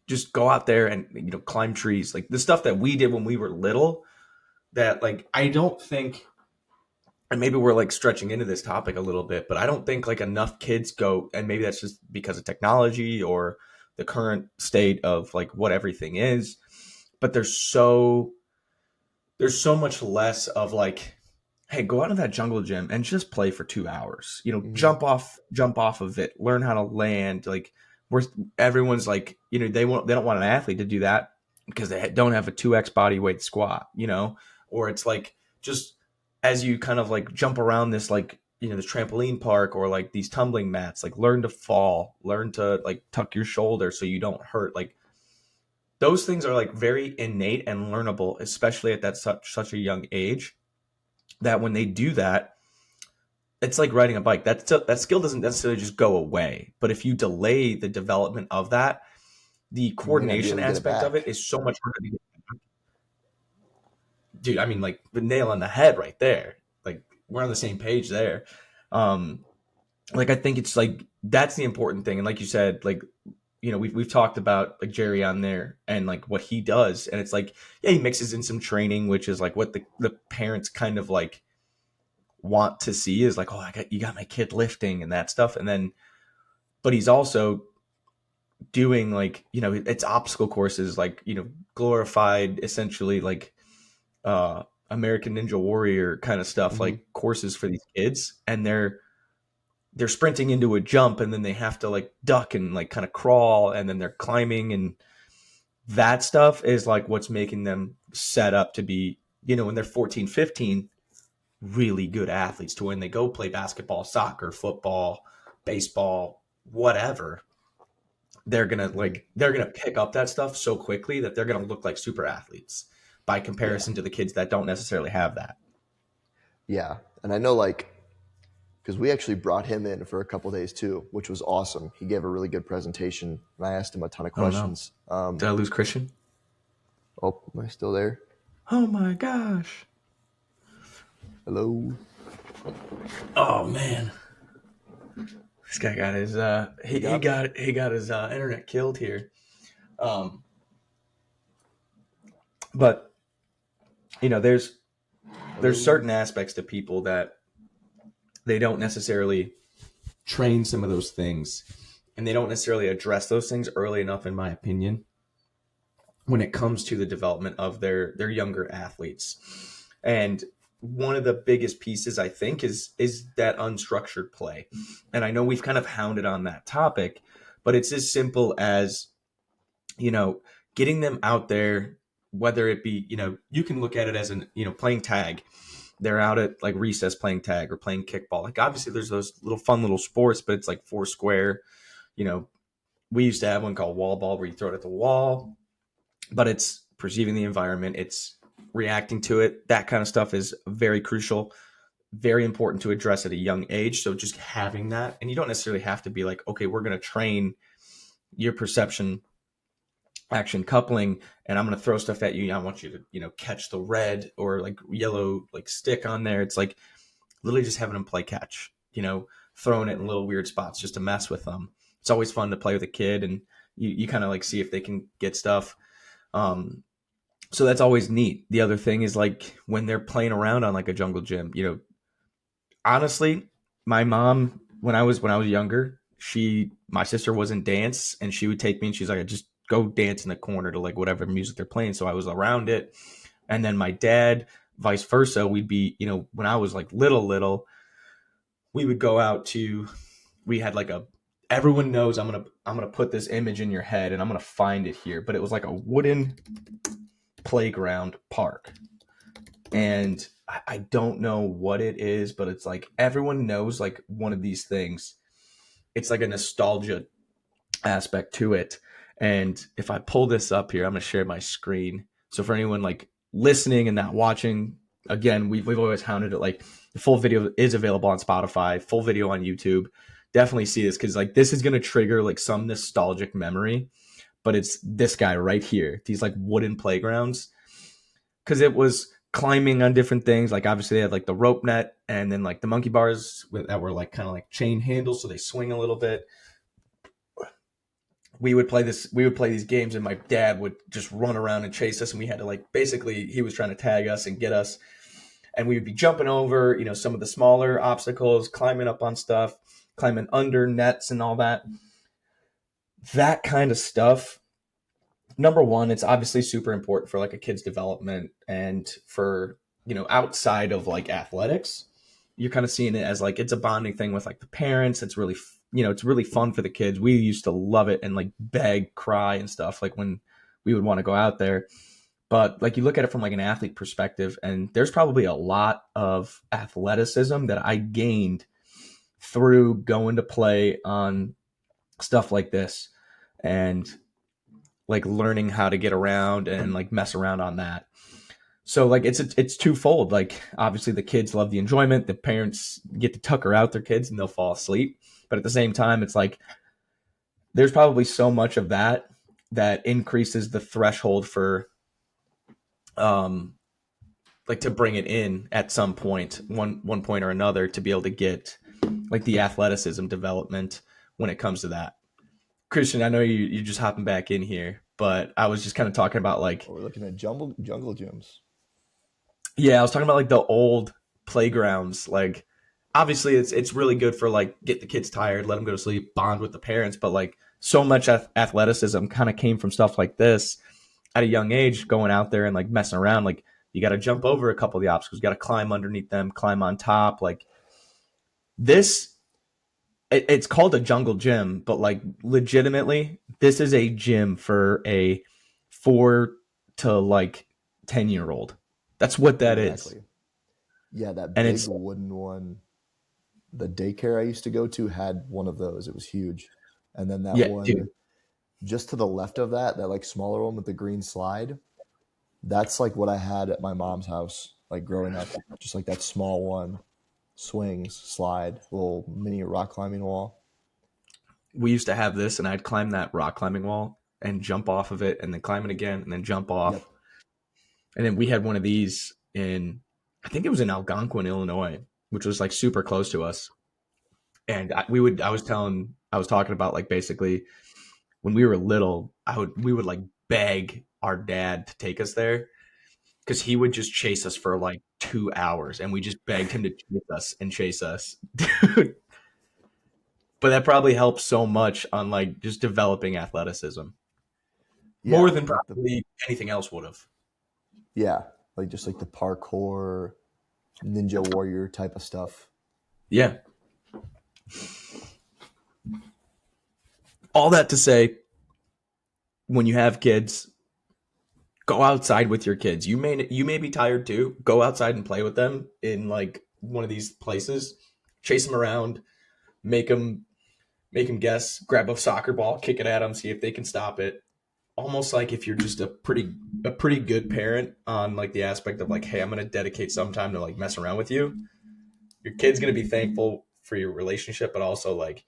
just go out there and climb trees, like the stuff that we did when we were little. That like I don't think, and maybe we're like stretching into this topic a little bit, but I don't think like enough kids go, and maybe that's just because of technology or the current state of like what everything is. But there's so much less of like, hey, go out to that jungle gym and just play for 2 hours. Mm-hmm. Jump off of it, learn how to land. Like we're everyone's like, they don't want an athlete to do that because they don't have a 2x body weight squat, or it's like just as you kind of like jump around this like this trampoline park or like these tumbling mats, like learn to fall, learn to like tuck your shoulder so you don't hurt. Like those things are like very innate and learnable, especially at that such a young age. That when they do that, it's like riding a bike. That skill doesn't necessarily just go away, but if you delay the development of that, the You may not be coordination able to get it aspect of it back. is so much harder to get. Dude, I mean, like the nail on the head right there. Like we're on the same page there. Um, like I think it's like that's the important thing, and like you said, like we've talked about like Jerry on there and like what he does, and it's like yeah, he mixes in some training, which is like what the parents kind of like want to see is like, oh, you got my kid lifting and that stuff, and then but he's also doing like it's obstacle courses, like glorified essentially like American Ninja Warrior kind of stuff, Mm-hmm. like courses for these kids, and they're sprinting into a jump and then they have to like duck and like kind of crawl and then they're climbing, and that stuff is like what's making them set up to be when they're 14, 15, really good athletes to when they go play basketball, soccer, football, baseball, whatever. Mm-hmm. They're gonna pick up that stuff so quickly that they're gonna look like super athletes by Yeah. comparison to the kids that don't necessarily have that. Yeah. And I know like, because we actually brought him in for a couple days too, which was awesome. He gave a really good presentation and I asked him a ton of Oh no. questions. Did I lose Christian? Oh, am I still there? Oh my gosh. Hello? Oh man. This guy got his You he got me? got his internet killed here. Um, but you know, there's Hello. certain aspects to people that they don't necessarily train some of those things, and they don't necessarily address those things early enough, in my opinion, when it comes to the development of their younger athletes. And one of the biggest pieces, I think, is that unstructured play. And I know we've kind of hounded on that topic, but it's as simple as, you know, getting them out there, whether it be, you can look at it as playing tag. They're out at like recess playing tag or playing kickball. Like obviously there's those little fun little sports, but it's like four square. You know, we used to have one called wall ball where you throw it at the wall, but it's perceiving the environment, it's reacting to it. That kind of stuff is very crucial, very important to address at a young age. So just having that, and you don't necessarily have to be like, okay, we're going to train your perception action coupling, and I'm going to throw stuff at you. I want you to, catch the red or like yellow like stick on there. It's like literally just having them play catch, throwing it in little weird spots just to mess with them. It's always fun to play with a kid, and you kind of like see if they can get stuff. So that's always neat. The other thing is like when they're playing around on like a jungle gym, honestly, my mom, when I was younger, my sister was in dance, and she would take me and she's like, just go dance in the corner to like whatever music they're playing. So I was around it. And then my dad, vice versa, we'd be, when I was like little, we would go out to, we had like everyone knows I'm gonna put this image in your head and I'm gonna find it here. But it was like a wooden playground park. And I don't know what it is, but it's like everyone knows like one of these things. It's like a nostalgia aspect to it. And if I pull this up here, I'm going to share my screen. So for anyone like listening and not watching, again, we've always hounded it. Like the full video is available on Spotify, full video on YouTube. Definitely see this because like this is going to trigger like some nostalgic memory. But it's this guy right here. These like wooden playgrounds, because it was climbing on different things. Like obviously they had like the rope net and then like the monkey bars that were like kind of like chain handles, so they swing a little bit. We would play these games, and my dad would just run around and chase us, and we had to like basically he was trying to tag us and get us, and we would be jumping over some of the smaller obstacles, climbing up on stuff, climbing under nets and all that kind of stuff. Number one, it's obviously super important for like a kid's development and for, outside of like athletics. You're kind of seeing it as like it's a bonding thing with like the parents. It's really, it's really fun for the kids. We used to love it and like beg, cry and stuff like when we would want to go out there. But like you look at it from like an athlete perspective, and there's probably a lot of athleticism that I gained through going to play on stuff like this. And like learning how to get around and like mess around on that. So like it's twofold. Like obviously the kids love the enjoyment, the parents get to tucker out their kids and they'll fall asleep. But at the same time, it's like there's probably so much of that increases the threshold for um like to bring it in at some point, one point or another, to be able to get like the athleticism development when it comes to that. Christian, I know you just hopping back in here, but I was just kind of talking about like, Oh, we're looking at jungle gyms. yeah, I was talking about like the old playgrounds. Like, obviously, it's really good for like get the kids tired, let them go to sleep, bond with the parents. But like, so much athleticism kind of came from stuff like this at a young age, going out there and like messing around. Like, you got to jump over a couple of the obstacles, you got to climb underneath them, climb on top. Like this it's called a jungle gym, but like legitimately, this is a gym for a 4 to like 10-year old. That's what that is. Exactly. Yeah, that And big it's wooden one. The daycare I used to go to had one of those. It was huge. And then that yeah, one dude. just to the left of that, that like smaller one with the green slide, that's like what I had at my mom's house, like growing up. Just like that small one, swings, slide, little mini rock climbing wall. We used to have this, and I'd climb that rock climbing wall and jump off of it, and then climb it again, and then jump Yep. off. And then we had one of these in, I think it was in Algonquin, Illinois, which was like super close to us. And I was talking about like basically when we were little, we would like beg our dad to take us there because he would just chase us for like 2 hours, and we just begged him to chase us and chase us. Dude. But that probably helps so much on like just developing athleticism more Yeah, than like the probably anything else would have. yeah, like just like the parkour, ninja warrior type of stuff. Yeah. All that to say, when you have kids, go outside with your kids. You may be tired too. Go outside and play with them in like one of these places. Chase them around, make them guess, grab a soccer ball, kick it at them, see if they can stop it. Almost like if you're just a pretty good parent on like the aspect of like, hey, I'm gonna dedicate some time to like mess around with you. Your kid's gonna be thankful for your relationship, but also like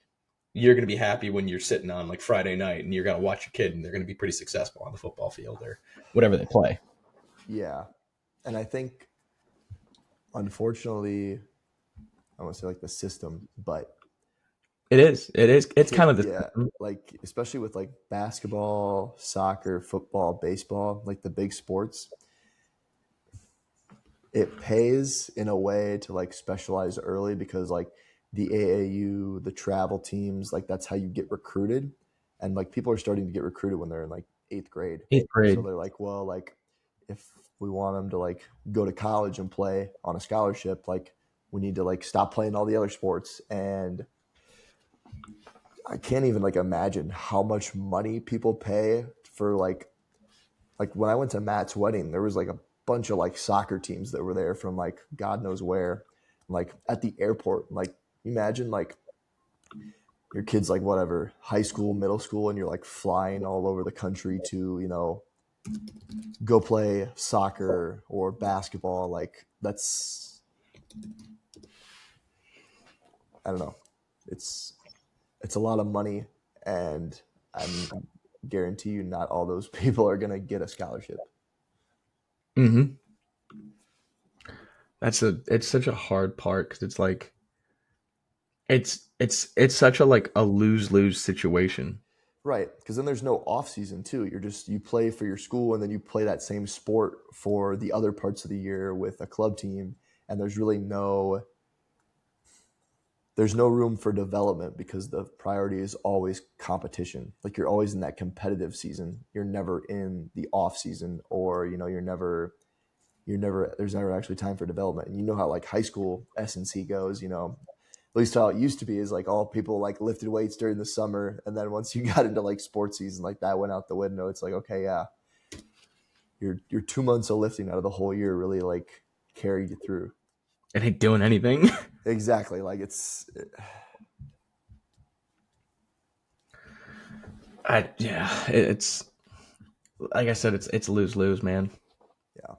you're gonna be happy when you're sitting on like Friday night and you're gonna watch your kid and they're gonna be pretty successful on the football field or whatever they play. Yeah, and I think unfortunately, I want to say like the system, but It is. It is. It's kind of yeah, the like especially with like basketball, soccer, football, baseball, like the big sports, it pays in a way to like specialize early because like the AAU, the travel teams, like that's how you get recruited. And like people are starting to get recruited when they're in like eighth grade. eighth So grade. they're like, well, like if we want them to like go to college and play on a scholarship, like we need to like stop playing all the other sports. And I can't even like imagine how much money people pay for like when I went to Matt's wedding, there was like a bunch of like soccer teams that were there from like God knows where, like at the airport. Like imagine like your kids like whatever high school, middle school, and you're like flying all over the country to go play soccer or basketball. Like that's I don't know. It's it's a lot of money, and I'm guarantee you not all those people are gonna get a scholarship. Mm-hmm. It's such a hard part because it's like it's such a like a lose lose situation. Right, because then there's no off season too. You play for your school and then you play that same sport for the other parts of the year with a club team, and there's no room for development because the priority is always competition. Like you're always in that competitive season. You're never in the off season, or you're never there's never actually time for development. And you know how like high school S&C goes. At least how it used to be is like all people like lifted weights during the summer, and then once you got into like sports season, like that went out the window. It's like, okay, yeah, your 2 months of lifting out of the whole year really like carried you through. It ain't doing anything. Exactly, like it's It's like I said, it's lose lose, man. yeah.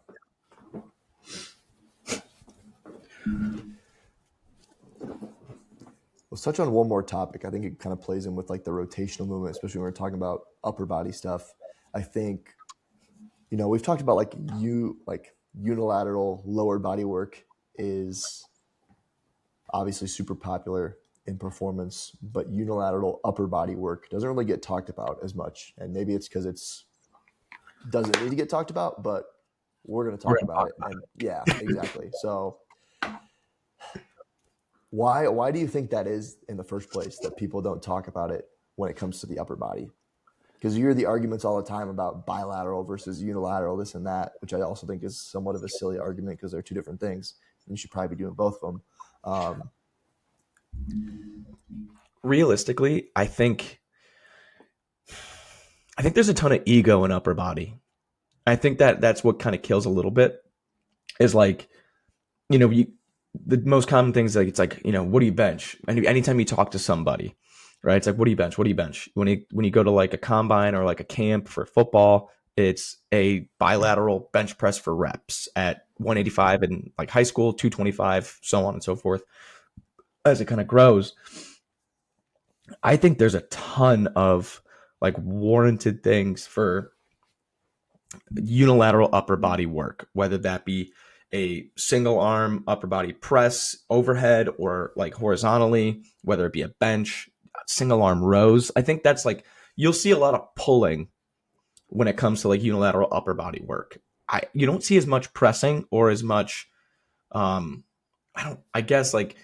Let's touch on one more topic. I think it kind of plays in with like the rotational movement, especially when we're talking about upper body stuff. I think we've talked about like unilateral lower body work is obviously super popular in performance, but unilateral upper body work doesn't really get talked about as much. And maybe it's because it's doesn't need to get talked about, but we're going to We're talk gonna about talk it. And yeah, exactly. So why do you think that is in the first place that people don't talk about it when it comes to the upper body? Because you hear the arguments all the time about bilateral versus unilateral, this and that, which I also think is somewhat of a silly argument because they're two different things. And you should probably be doing both of them. realistically, I think there's a ton of ego in upper body. I think that's what kind of kills a little bit is like, you the most common things like it's like, what do you bench? And anytime you talk to somebody, right? It's like, what do you bench? What do you bench? When you go to like a combine or like a camp for football, it's a bilateral bench press for reps at 185 in like high school, 225, so on and so forth. As it kind of grows, I think there's a ton of like warranted things for unilateral upper body work, whether that be a single arm upper body press overhead or like horizontally, whether it be a bench, single arm rows. I think that's like you'll see a lot of pulling when it comes to like unilateral upper body work. You don't see as much pressing or as much I don't I guess like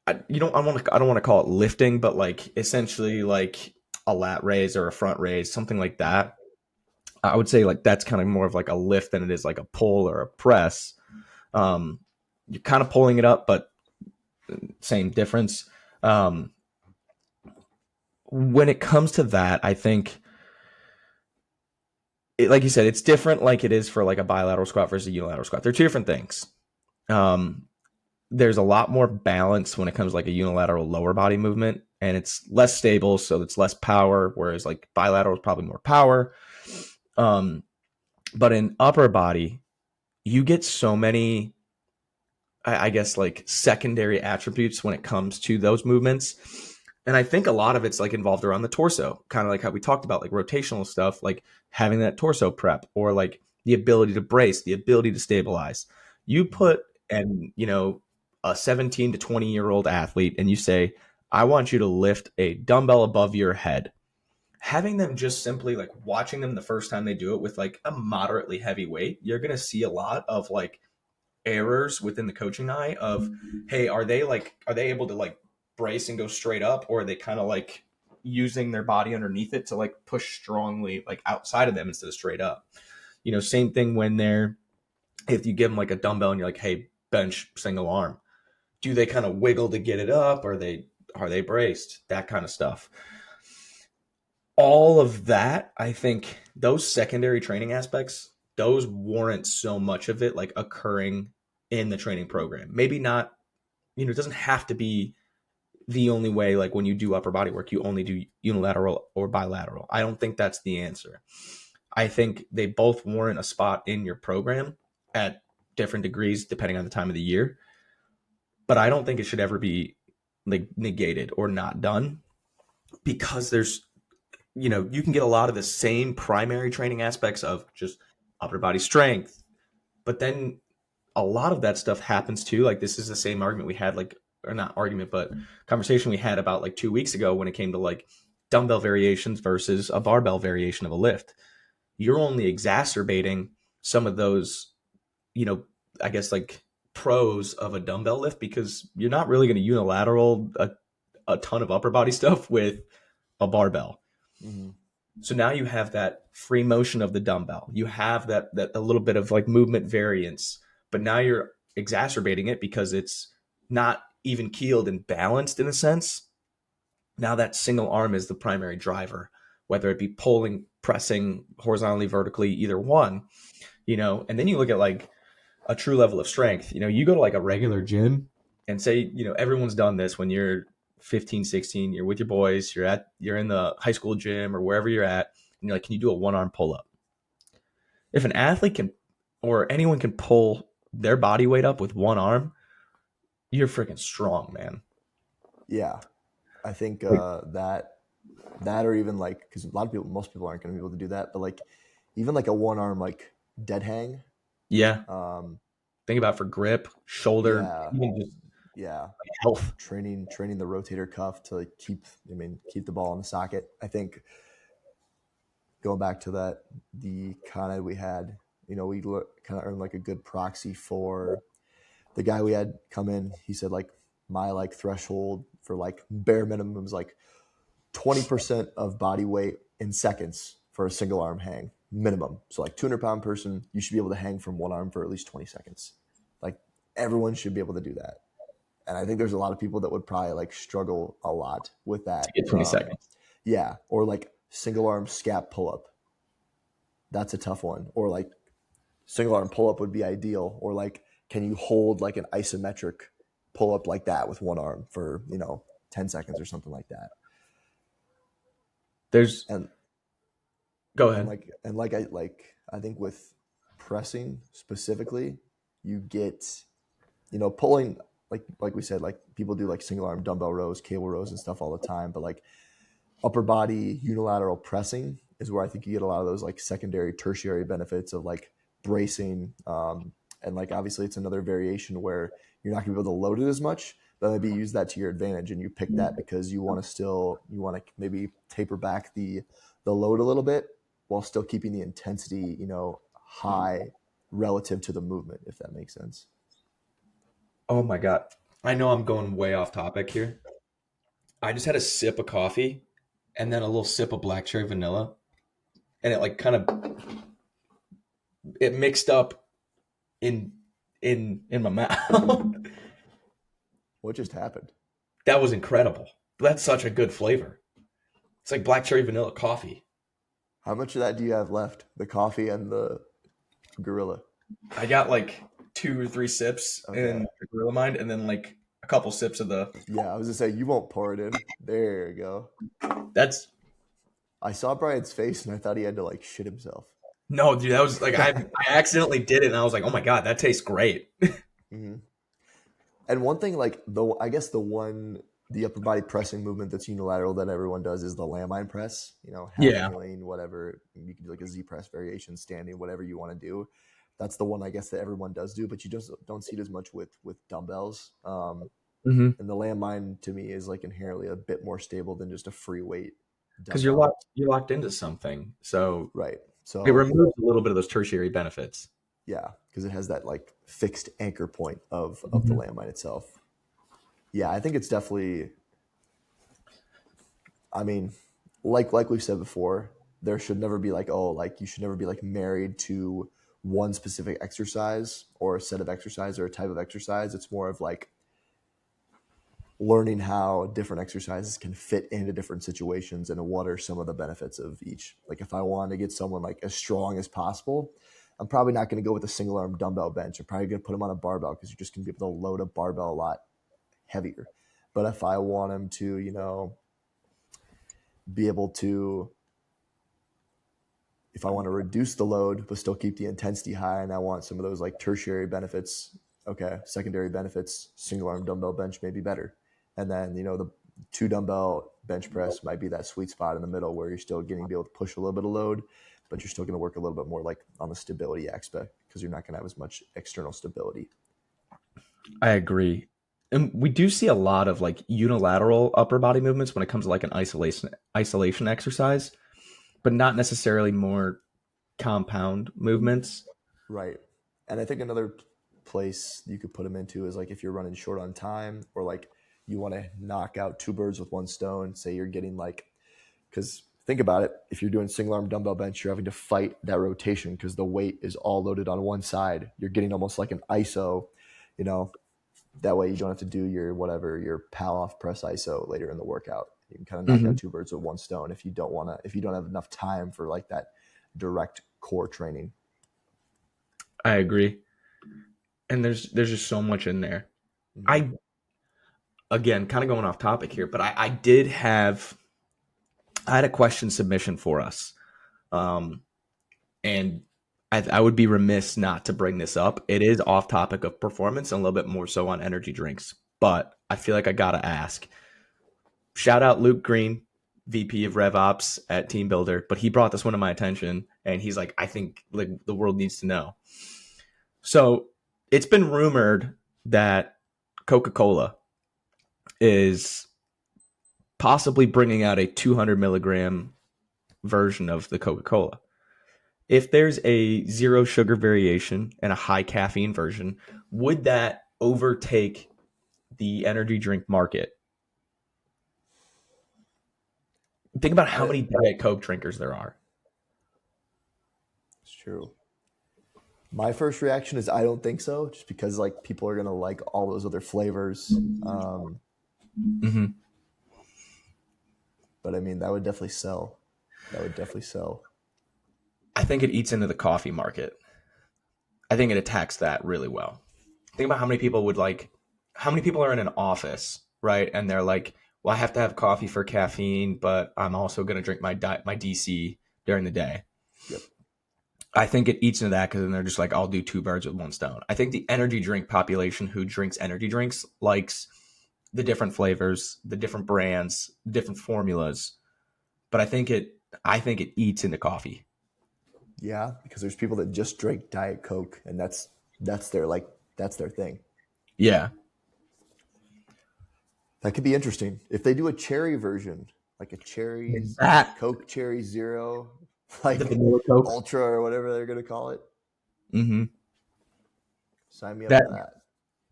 I don't want to call it lifting, but like essentially like a lat raise or a front raise, something like that. I would say like that's kind of more of like a lift than it is like a pull or a press. Um, you're kind of pulling it up, but same difference. Um, when it comes to that, I think, like you said, it's different. Like it is for like a bilateral squat versus a unilateral squat. They're two different things. Um, there's a lot more balance when it comes to like a unilateral lower body movement, and it's less stable, so it's less power. Whereas like bilateral is probably more power. Um, but in upper body, you get so many I guess like secondary attributes when it comes to those movements. And I think a lot of it's like involved around the torso, kind of like how we talked about like rotational stuff, like having that torso prep or like the ability to brace, the ability to stabilize. You put and a 17 to 20-year-old athlete and you say, I want you to lift a dumbbell above your head. Having them just simply like watching them the first time they do it with like a moderately heavy weight, you're going to see a lot of like errors within the coaching eye of, hey, are they able to like brace and go straight up, or are they kind of like using their body underneath it to like push strongly like outside of them instead of straight up. Same thing when they're, if you give them like a dumbbell and you're like, hey, bench single arm, do they kind of wiggle to get it up? Are they braced? That kind of stuff. All of that, I think those secondary training aspects, those warrant so much of it like occurring in the training program. Maybe not, it doesn't have to be the only way. Like when you do upper body work, you only do unilateral or bilateral. I don't think that's the answer. I think they both warrant a spot in your program at different degrees depending on the time of the year. But I don't think it should ever be like negated or not done, because there's, you can get a lot of the same primary training aspects of just upper body strength, but then a lot of that stuff happens too. Like this is the same argument we had, like, or not argument, but conversation we had about like 2 weeks ago when it came to like dumbbell variations versus a barbell variation of a lift. You're only exacerbating some of those, you know, I guess like pros of a dumbbell lift, because you're not really going to unilateral a ton of upper body stuff with a barbell. Mm-hmm. So now you have that free motion of the dumbbell. You have that a little bit of like movement variance, but now you're exacerbating it because it's not even keeled and balanced in a sense. Now that single arm is the primary driver, whether it be pulling, pressing horizontally, vertically, either one, and then you look at like a true level of strength. You go to like a regular gym and say, everyone's done this when you're 15, 16, you're with your boys, you're in the high school gym or wherever you're at, and you're like, can you do a one-arm pull-up? If an athlete can, or anyone can pull their body weight up with one arm, you're freaking strong, man. Yeah, I think Like, that or even like, because most people aren't going to be able to do that, but like even like a one arm like dead hang. yeah. Um, Think about for grip, shoulder, yeah, even just yeah, health. training the rotator cuff to like keep the ball in the socket. I think going back to that, the Con Ed we had, we kind of earned like a good proxy for the guy we had come in. He said like my like threshold for like bare minimum was like 20% of body weight in seconds for a single arm hang minimum. So like 200-pound person, you should be able to hang from one arm for at least 20 seconds. Like everyone should be able to do that. And I think there's a lot of people that would probably like struggle a lot with To that. get 20 seconds. Yeah. Or like single arm scap pull up. That's a tough one. Or like single arm pull up would be ideal. Or like, can you hold like an isometric pull up like that with one arm for, 10 seconds or something like that? There's, And go and ahead. I think with pressing specifically, you get pulling, like we said, like people do like single arm dumbbell rows, cable rows and stuff all the time, but like upper body unilateral pressing is where I think you get a lot of those like secondary tertiary benefits of like bracing, and like obviously it's another variation where you're not going to be able to load it as much, but maybe use that to your advantage, and you pick that because you want to maybe taper back the load a little bit while still keeping the intensity, high relative to the movement, if that makes sense. Oh my God. I know I'm going way off topic here. I just had a sip of coffee and then a little sip of black cherry vanilla, and it like kind of it mixed up in in my mouth. What just happened? That was incredible. That's such a good flavor. It's like black cherry vanilla coffee. How much of that do you have left? The coffee and the gorilla. I got like 2 or 3 sips Okay. in the Gorilla Mind, and then like a couple sips of the. Yeah, I was gonna say you won't pour it in. There you go. That's I saw Brian's face and I thought he had to like shit himself. no, dude. That was like I accidentally did it, and I was like, oh my God, that tastes great. Hmm. And one thing, like I guess the upper body pressing movement that's unilateral that everyone does is the landmine press. Half Yeah. kneeling, whatever. You can do like a Z press variation, standing, whatever you want to do. That's the one I guess that everyone does do, but you just don't see it as much with dumbbells. Mm-hmm. And the landmine to me is like inherently a bit more stable than just a free weight Because dumbbell. you're locked into something, so Right. it So removes a little bit of those tertiary benefits. yeah, because it has that like fixed anchor point of the Mhm. landmine itself. Yeah, I think it's definitely. I mean, like we've said before, there should never be like, oh, like you should never be like married to one specific exercise or a set of exercise or a type of exercise. It's more of like learning how different exercises can fit into different situations and what are some of the benefits of each. Like if I want to get someone like as strong as possible, I'm probably not going to go with a single arm dumbbell bench. I'm probably going to put them on a barbell because you're just going to be able to load a barbell a lot heavier. But if I want them to, be able to, if I want to reduce the load but still keep the intensity high, and I want some of those like tertiary benefits, okay, secondary benefits, single arm dumbbell bench may be better. And then, the 2 dumbbell bench press might be that sweet spot in the middle where you're still getting to be able to push a little bit of load, but you're still going to work a little bit more like on the stability aspect because you're not going to have as much external stability. I agree. And we do see a lot of like unilateral upper body movements when it comes to like an isolation exercise, but not necessarily more compound movements. Right. And I think another place you could put them into is like if you're running short on time or like you want to knock out two birds with one stone. Say you're getting like, because think about it, if you're doing single arm dumbbell bench, you're having to fight that rotation because the weight is all loaded on one side. You're getting almost like an ISO, you know, that way you don't have to do your whatever, your pal off press ISO later in the workout. You can kind of knock Hmm. out two birds with one stone if you don't want to, if you don't have enough time for like that direct core training. I agree. And there's just so much in there. Mm-hmm. I again kind of going off topic here, but I did have I had a question submission for us. Um, and I would be remiss not to bring this up. It is off topic of performance and a little bit more so on energy drinks, but I feel like I gotta ask. Shout out Luke Green, VP of RevOps at Team Builder, but he brought this one to my attention, and he's like, I think like the world needs to know. So it's been rumored that Coca Cola is possibly bringing out a 200 milligram version of the Coca Cola. If there's a zero sugar variation and a high caffeine version, would that overtake the energy drink market? Think about how I, many Diet Coke drinkers there are. it's true. My first reaction is I don't think so, just because like people are gonna like all those other flavors. Mm-hmm. But I mean, that would definitely sell. That would definitely sell. I think it eats into the coffee market. I think it attacks that really well. Think about how many people would like, how many people are in an office, right? And they're like, well, I have to have coffee for caffeine, but I'm also going to drink my DC during the day. Yep. I think it eats into that because then they're just like, I'll do two birds with one stone. I think the energy drink population who drinks energy drinks likes the different flavors, the different brands, the different formulas. But I think it eats into coffee. Yeah, because there's people that just drink Diet Coke, and that's their like that's their thing. Yeah. That could be interesting if they do a cherry version, like a cherries That Coke Cherry Zero, the like vanilla Coke. Ultra or whatever they're gonna call it. Mm-hmm. Sign me up That for that.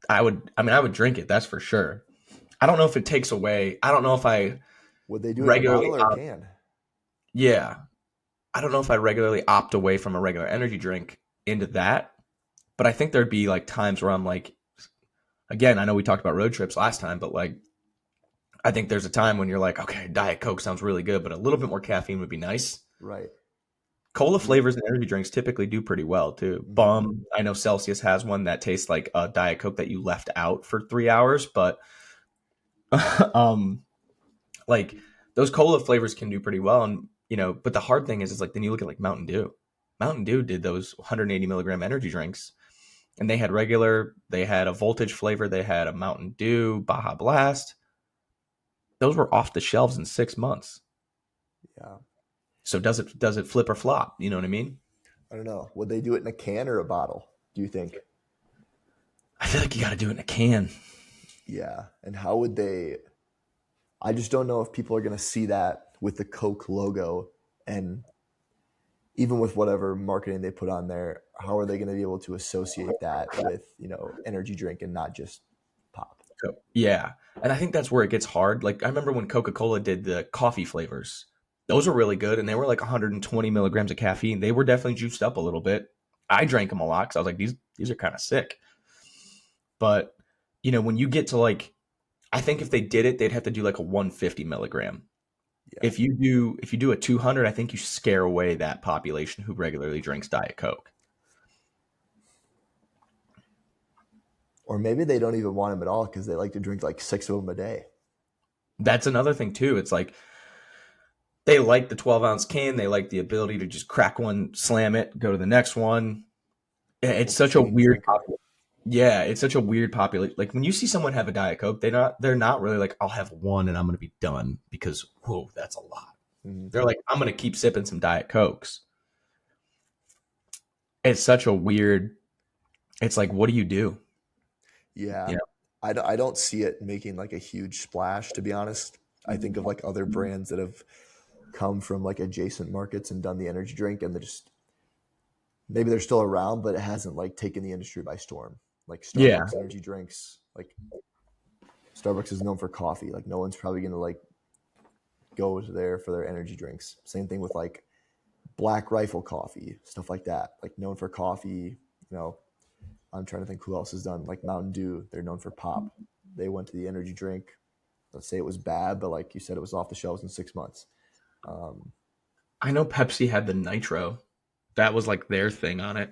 I would. I mean, I would drink it. That's for sure. I don't know if it takes away. I don't know if I Would they do it in a regularly. bottle or a can? Yeah, I don't know if I regularly opt away from a regular energy drink into that. But I think there'd be like times where I'm like, again, I know we talked about road trips last time, but like, I think there's a time when you're like, okay, Diet Coke sounds really good, but a little bit more caffeine would be nice. Right. Cola You, flavors and energy drinks typically do pretty well too. mhm. Bum, I know Celsius has one that tastes like a Diet Coke that you left out for 3 hours, but um, like those cola flavors can do pretty well. And but the hard thing is like then you look at like Mountain Dew. Mountain Dew did those 180 milligram energy drinks, and they had regular, they had a voltage flavor, they had a Mountain Dew, Baja Blast. Those were off the shelves in 6 months. Yeah. So does it flip or flop? You know what I mean? I don't know. Would they do it in a can or a bottle? Do you think? I feel like you got to do it in a can. Yeah. And how would they? I just don't know if people are going to see that with the Coke logo, and even with whatever marketing they put on there, how are they going to be able to associate that with, energy drink and not just pop? Yeah. And I think that's where it gets hard. Like I remember when Coca-Cola did the coffee flavors. Those were really good and they were like 120 milligrams of caffeine. They were definitely juiced up a little bit. I drank them a lot because I was like, these are kind of sick. But when you get to like, I think if they did it, they'd have to do like a 150 milligram. Yeah. If you do a 200, I think you scare away that population who regularly drinks Diet Coke. Or maybe they don't even want them at all because they like to drink like six of them a day. That's another thing too. It's like they like the 12-ounce can. They like the ability to just crack one, slam it, go to the next one. It's Little such a chain weird drinker. yeah, it's such a weird population. Like when you see someone have a Diet Coke, they're not really like, I'll have one and I'm gonna be done because whoa, that's a lot. Mhm. They're like, I'm gonna keep sipping some Diet Cokes. It's such a weird, it's like, what do you do? Yeah. You know? I don't see it making like a huge splash, to be honest. I think of like other brands that have come from like adjacent markets and done the energy drink, and they're just maybe they're still around, but it hasn't like taken the industry by storm. Like Yeah. Starbucks energy drinks, like Starbucks is known for coffee. Like no one's probably gonna like go there for their energy drinks. Same thing with like Black Rifle coffee, stuff like that. Like known for coffee. You know, I'm trying to think who else has done like Mountain Dew. They're known for pop. They went to the energy drink. Let's say it was bad, but like you said, it was off the shelves in 6 months. Um, I know Pepsi had the nitro. That was like their thing on it.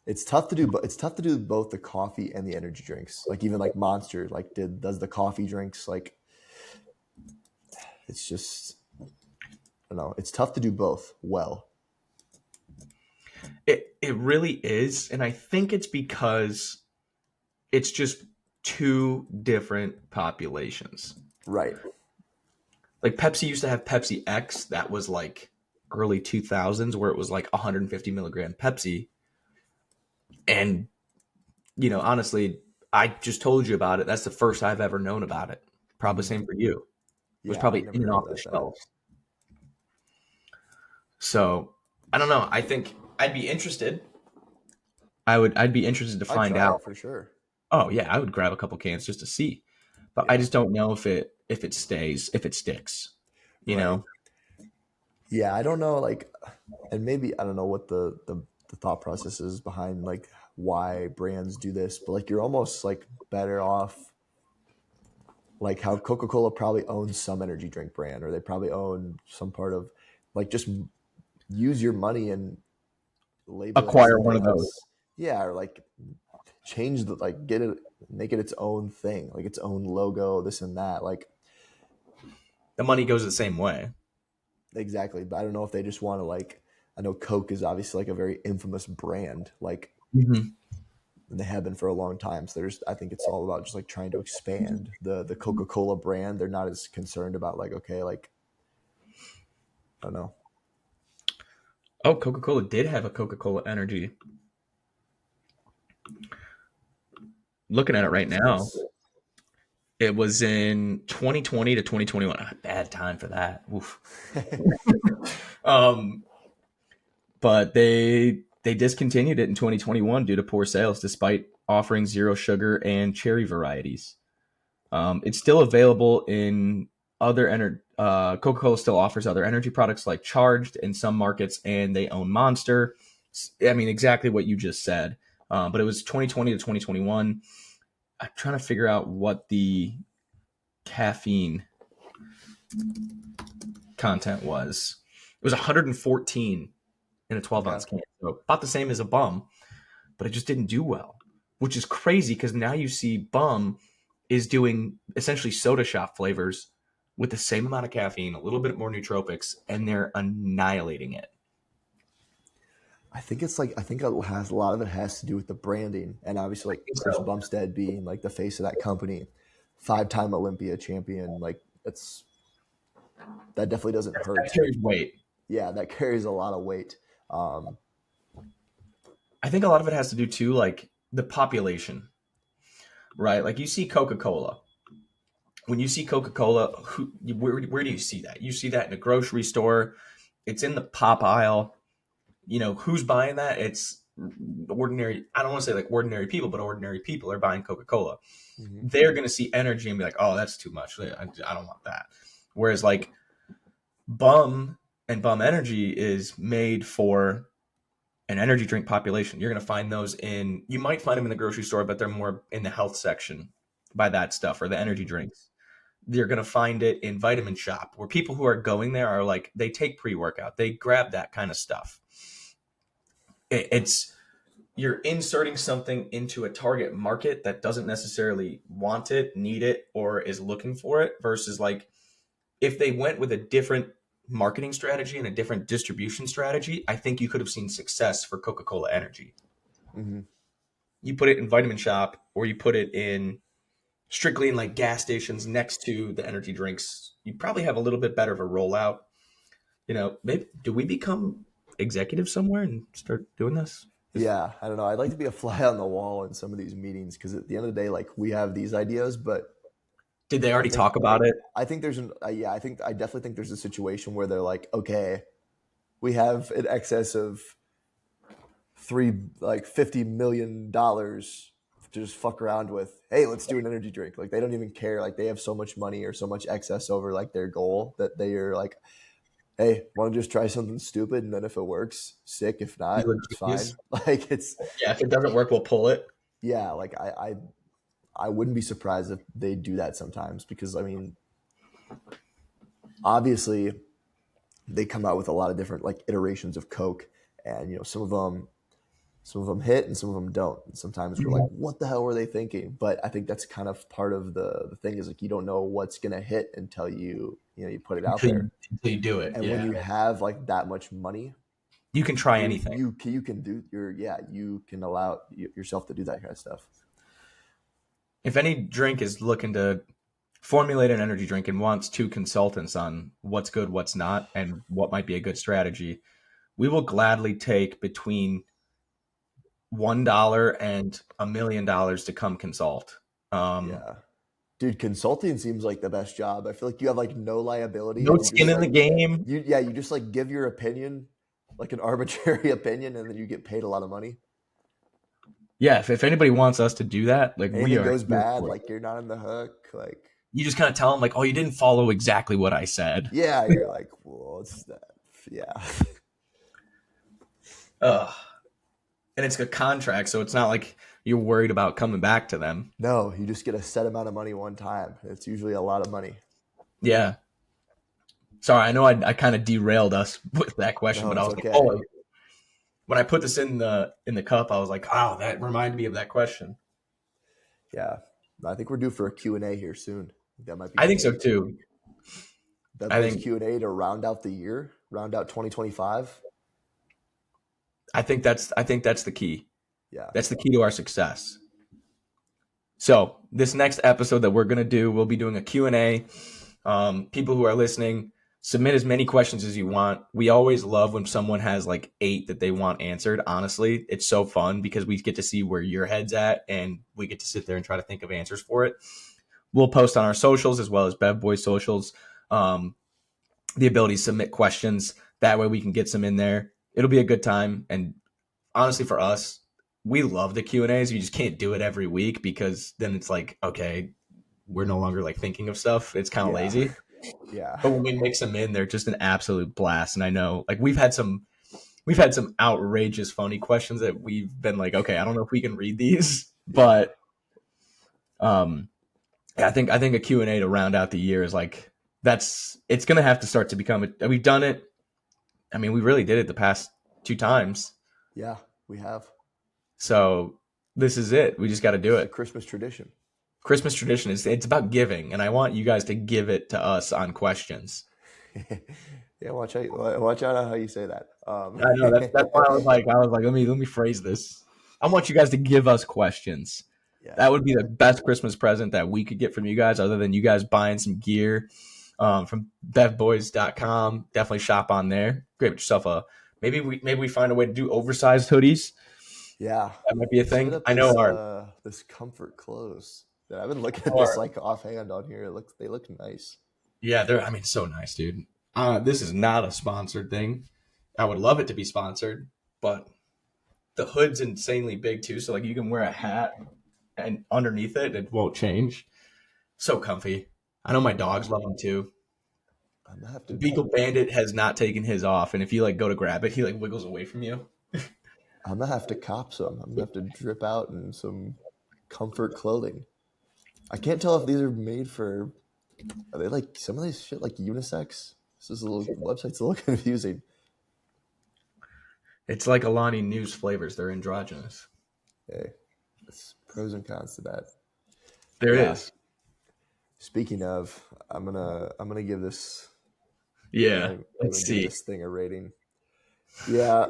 it's tough to do, but it's tough to do both the coffee and the energy drinks. Like even like Monster, like does the coffee drinks like it's just I don't know. It's tough to do both well. It really is, and I think it's because it's just two different populations. Right. Like Pepsi used to have Pepsi X that was like early 2000s where it was like 150 milligram Pepsi. And, honestly, I just told you about it. That's the first I've ever known about it. Probably Mm-hmm. same for you. It was Yeah, I've probably never in and heard of off the that then. shelves. So I don't know. I think I'd be interested. I'd be interested to I'd find try out. it for sure. Oh yeah, I would grab a couple cans just to see. But I Yeah. just don't know if it stays, if it sticks. You Right. know? Yeah, I don't know. Like, and maybe I don't know what the thought process is behind like why brands do this, but like you're almost like better off like how Coca Cola probably owns some energy drink brand, or they probably own some part of like just use your money and label it as Acquire one something of those. else. Yeah, or like change the like get it make it its own thing, like its own logo, this and that. Like The money goes the same way. exactly. But I don't know if they just want to like I know Coke is obviously like a very infamous brand, like Mm-hmm. and they have been for a long time. So there's I think it's all about just like trying to expand the Coca Cola brand. They're not as concerned about like okay, like I don't know. Oh, Coca-Cola did have a Coca-Cola Energy. Looking at it right What's now, this? It was in 2020 to 2021. Bad time for that. Oof. Um, but they discontinued it in 2021 due to poor sales, despite offering zero sugar and cherry varieties. It's still available in other energy. Coca-Cola still offers other energy products like Charged in some markets, and they own Monster. I mean, exactly what you just said. But it was 2020 to 2021. I'm trying to figure out what the caffeine content was. It was 114 in a 12 Okay. ounce can, so about the same as a bum, but it just didn't do well, which is crazy because now you see bum is doing essentially soda shop flavors with the same amount of caffeine, a little bit more nootropics, and they're annihilating it. I think it's like I think it has a lot of it has to do with the branding, and obviously like Chris So Bumstead being like the face of that company, 5-time Olympia champion. Like that definitely doesn't that hurt. carries weight. Yeah, that carries a lot of weight. Um, I think a lot of it has to do too, like the population, right? Like you see Coca Cola. When you see Coca Cola, where do you see that? You see that in a grocery store. It's in the pop aisle. You know who's buying that? It's ordinary. I don't want to say like ordinary people, but ordinary people are buying Coca Cola. mhm. They're going to see energy and be like, "Oh, that's too much. I don't want that." Whereas like Bum and Bum Energy is made for an energy drink population. You're going to find those in. You might find them in the grocery store, but they're more in the health section by that stuff or the energy drinks. You're going to find it in Vitamin Shop, where people who are going there are like they take pre-workout, they grab that kind of stuff. It's you're inserting something into a target market that doesn't necessarily want it, need it, or is looking for it, versus like if they went with a different marketing strategy and a different distribution strategy, I think you could have seen success for Coca-Cola Energy. Hmm. You put it in Vitamin Shop or you put it in strictly in like gas stations next to the energy drinks, you probably have a little bit better of a rollout. You know, maybe do we become executives somewhere and start doing this? Is, Yeah, I don't know. I'd like to be a fly on the wall in some of these meetings because at the end of the day, like we have these ideas, but did they I already think talk about it? I think there's an yeah, I definitely think there's a situation where they're like, okay, we have an excess of $50 million to just fuck around with. Hey, let's do an energy drink. Like they don't even care. Like they have so much money or so much excess over like their goal that they are like, hey, want to just try something stupid and then if it works, sick. If not, You're a it's genius. fine. Like it's Yeah, if it doesn't work, we'll pull it. yeah. Like I wouldn't be surprised if they do that sometimes because I mean, obviously they come out with a lot of different like iterations of Coke, and you know some of them hit and some of them don't. And sometimes we're like, what the hell were they thinking? But I think that's kind of part of the thing is like you don't know what's gonna hit until you put it out there. Until you do it. And when Yeah. you have like that much money, You can try anything. you can do your yeah you can allow yourself to do that kind of stuff. If any drink is looking to formulate an energy drink and wants two consultants on what's good, what's not, and what might be a good strategy, we will gladly take between $1 and $1 million to come consult. Um, Yeah. Dude, consulting seems like the best job. I feel like you have like no liability no and you skin just in the like game. you just like give your opinion, like an arbitrary opinion, and then you get paid a lot of money. Yeah, if anybody wants us to do that, like we Anything are goes here bad, for it. like you're not on the hook. Like, You just kind of tell them like, oh, you didn't follow exactly what I said. yeah, you're like, well, it's that. Yeah. Ugh. And it's a contract, so it's not like you're worried about coming back to them. No, you just get a set amount of money one time. It's usually a lot of money. Yeah. Sorry, I know I kind of derailed us with that question, No, but I it's was like, okay. oh, when I put this in the cup, I was like, oh, that reminded me of that question. Yeah. I think we're due for a Q&A here soon. That might be I think so good. too. That I nice think Q&A to round out the year, round out 2025. I think that's the key. Yeah. That's the key to our success. So this next episode that we're gonna do, we'll be doing a Q&A. People who are listening, submit as many questions as you want. We always love when someone has like 8 that they want answered. Honestly, it's so fun because we get to see where your head's at and we get to sit there and try to think of answers for it. we'll post on our socials as well as Bev Boys socials. Um, the ability to submit questions. That way we can get some in there. It'll be a good time. And honestly, for us, we love the Q&As. You just can't do it every week because then it's like, okay, we're no longer like thinking of stuff. It's kind of Yeah. lazy. Yeah. But when we mix them in, they're just an absolute blast. And I know like we've had some outrageous funny questions that we've been like, okay, I don't know if we can read these, Yeah. but um yeah, I think a Q&A to round out the year is like it's going to have to start to become we've done it. I mean, we really did it the past 2 times. Yeah. We have. So this is it. We just got to do It's a it. Christmas tradition. Christmas tradition is it's about giving, and I want you guys to give it to us on questions. Yeah, watch out on how you say that. I know that's why I was like let me phrase this. I want you guys to give us questions. Yeah. That would be the best Christmas present that we could get from you guys, other than you guys buying some gear from bevboys.com. Definitely shop on there. Grab yourself a maybe we find a way to do oversized hoodies. Yeah. That might be a Just hit thing. up I know this comfort clothes that I've been looking at this our like offhand on here. They look nice. yeah, they're I mean so nice, dude. This is not a sponsored thing. I would love it to be sponsored, but the hood's insanely big too, so like you can wear a hat and underneath it won't change. So comfy. I know my dogs love them too. I'm gonna have The to Beagle Bandit has not taken his off, and if you like go to grab it, he like wiggles away from you. cop some. I'm gonna have to drip out in some comfort clothing. I can't tell if these are made for. Are they like some of these shit like unisex? This is a little website's a little confusing. It's like Alani News flavors; they're androgynous. Hey, it's pros and cons to that. There it Yeah. is. Speaking of, I'm gonna give this Yeah. I'm Let's gonna give see. this thing a rating. Yeah,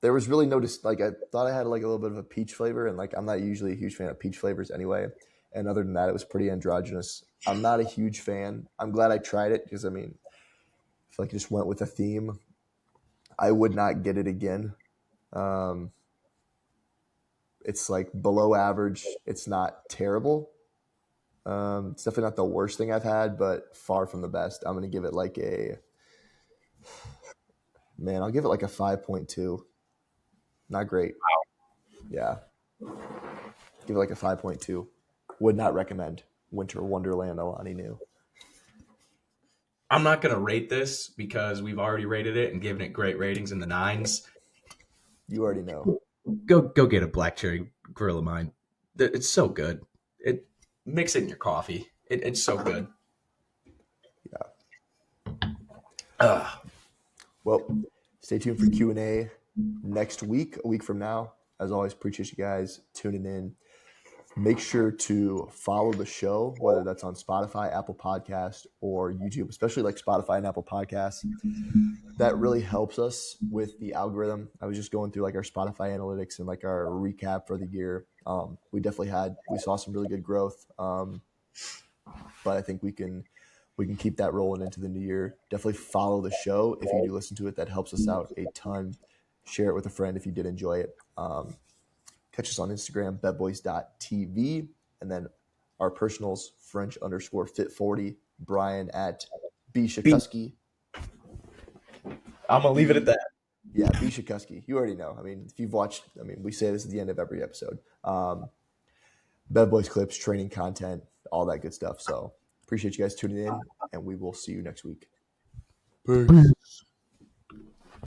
there was really no like I thought I had like a little bit of a peach flavor, and like I'm not usually a huge fan of peach flavors anyway. And other than that, it was pretty androgynous. I'm not a huge fan. I'm glad I tried it because I mean, I feel like I just went with a theme. I would not get it again. Um, it's like below average. It's not terrible. It's definitely not the worst thing I've had, but far from the best. I'm gonna give it like a man. I'll give it like a 5.2. Not great. Yeah, give it like a 5.2. Would not recommend Winter Wonderland Alani New. I'm not gonna rate this because we've already rated it and given it great ratings in the nines. You already know. Go get a black cherry Gorilla Mine. It's so good. It mix it in your coffee. It's so good. Yeah. Uh, Well, stay tuned for Q&A next week, a week from now. As always, appreciate you guys tuning in. Make sure to follow the show, whether that's on Spotify, Apple Podcast, or YouTube, especially like Spotify and Apple Podcasts. That really helps us with the algorithm. I was just going through like our Spotify analytics and like our recap for the year. We saw some really good growth. But I think we can keep that rolling into the new year. Definitely follow the show if you do listen to it. That helps us out a ton. Share it with a friend if you did enjoy it. Catch us on Instagram, bedboys.tv, and then our personals, French_fit40, Brian at B Shakusky. I'm gonna leave it at that. Yeah, B Shakusky. You already know. I mean, if you've watched, I mean, we say this at the end of every episode. Bev Boys clips, training content, all that good stuff. So appreciate you guys tuning in, and we will see you next week. Peace.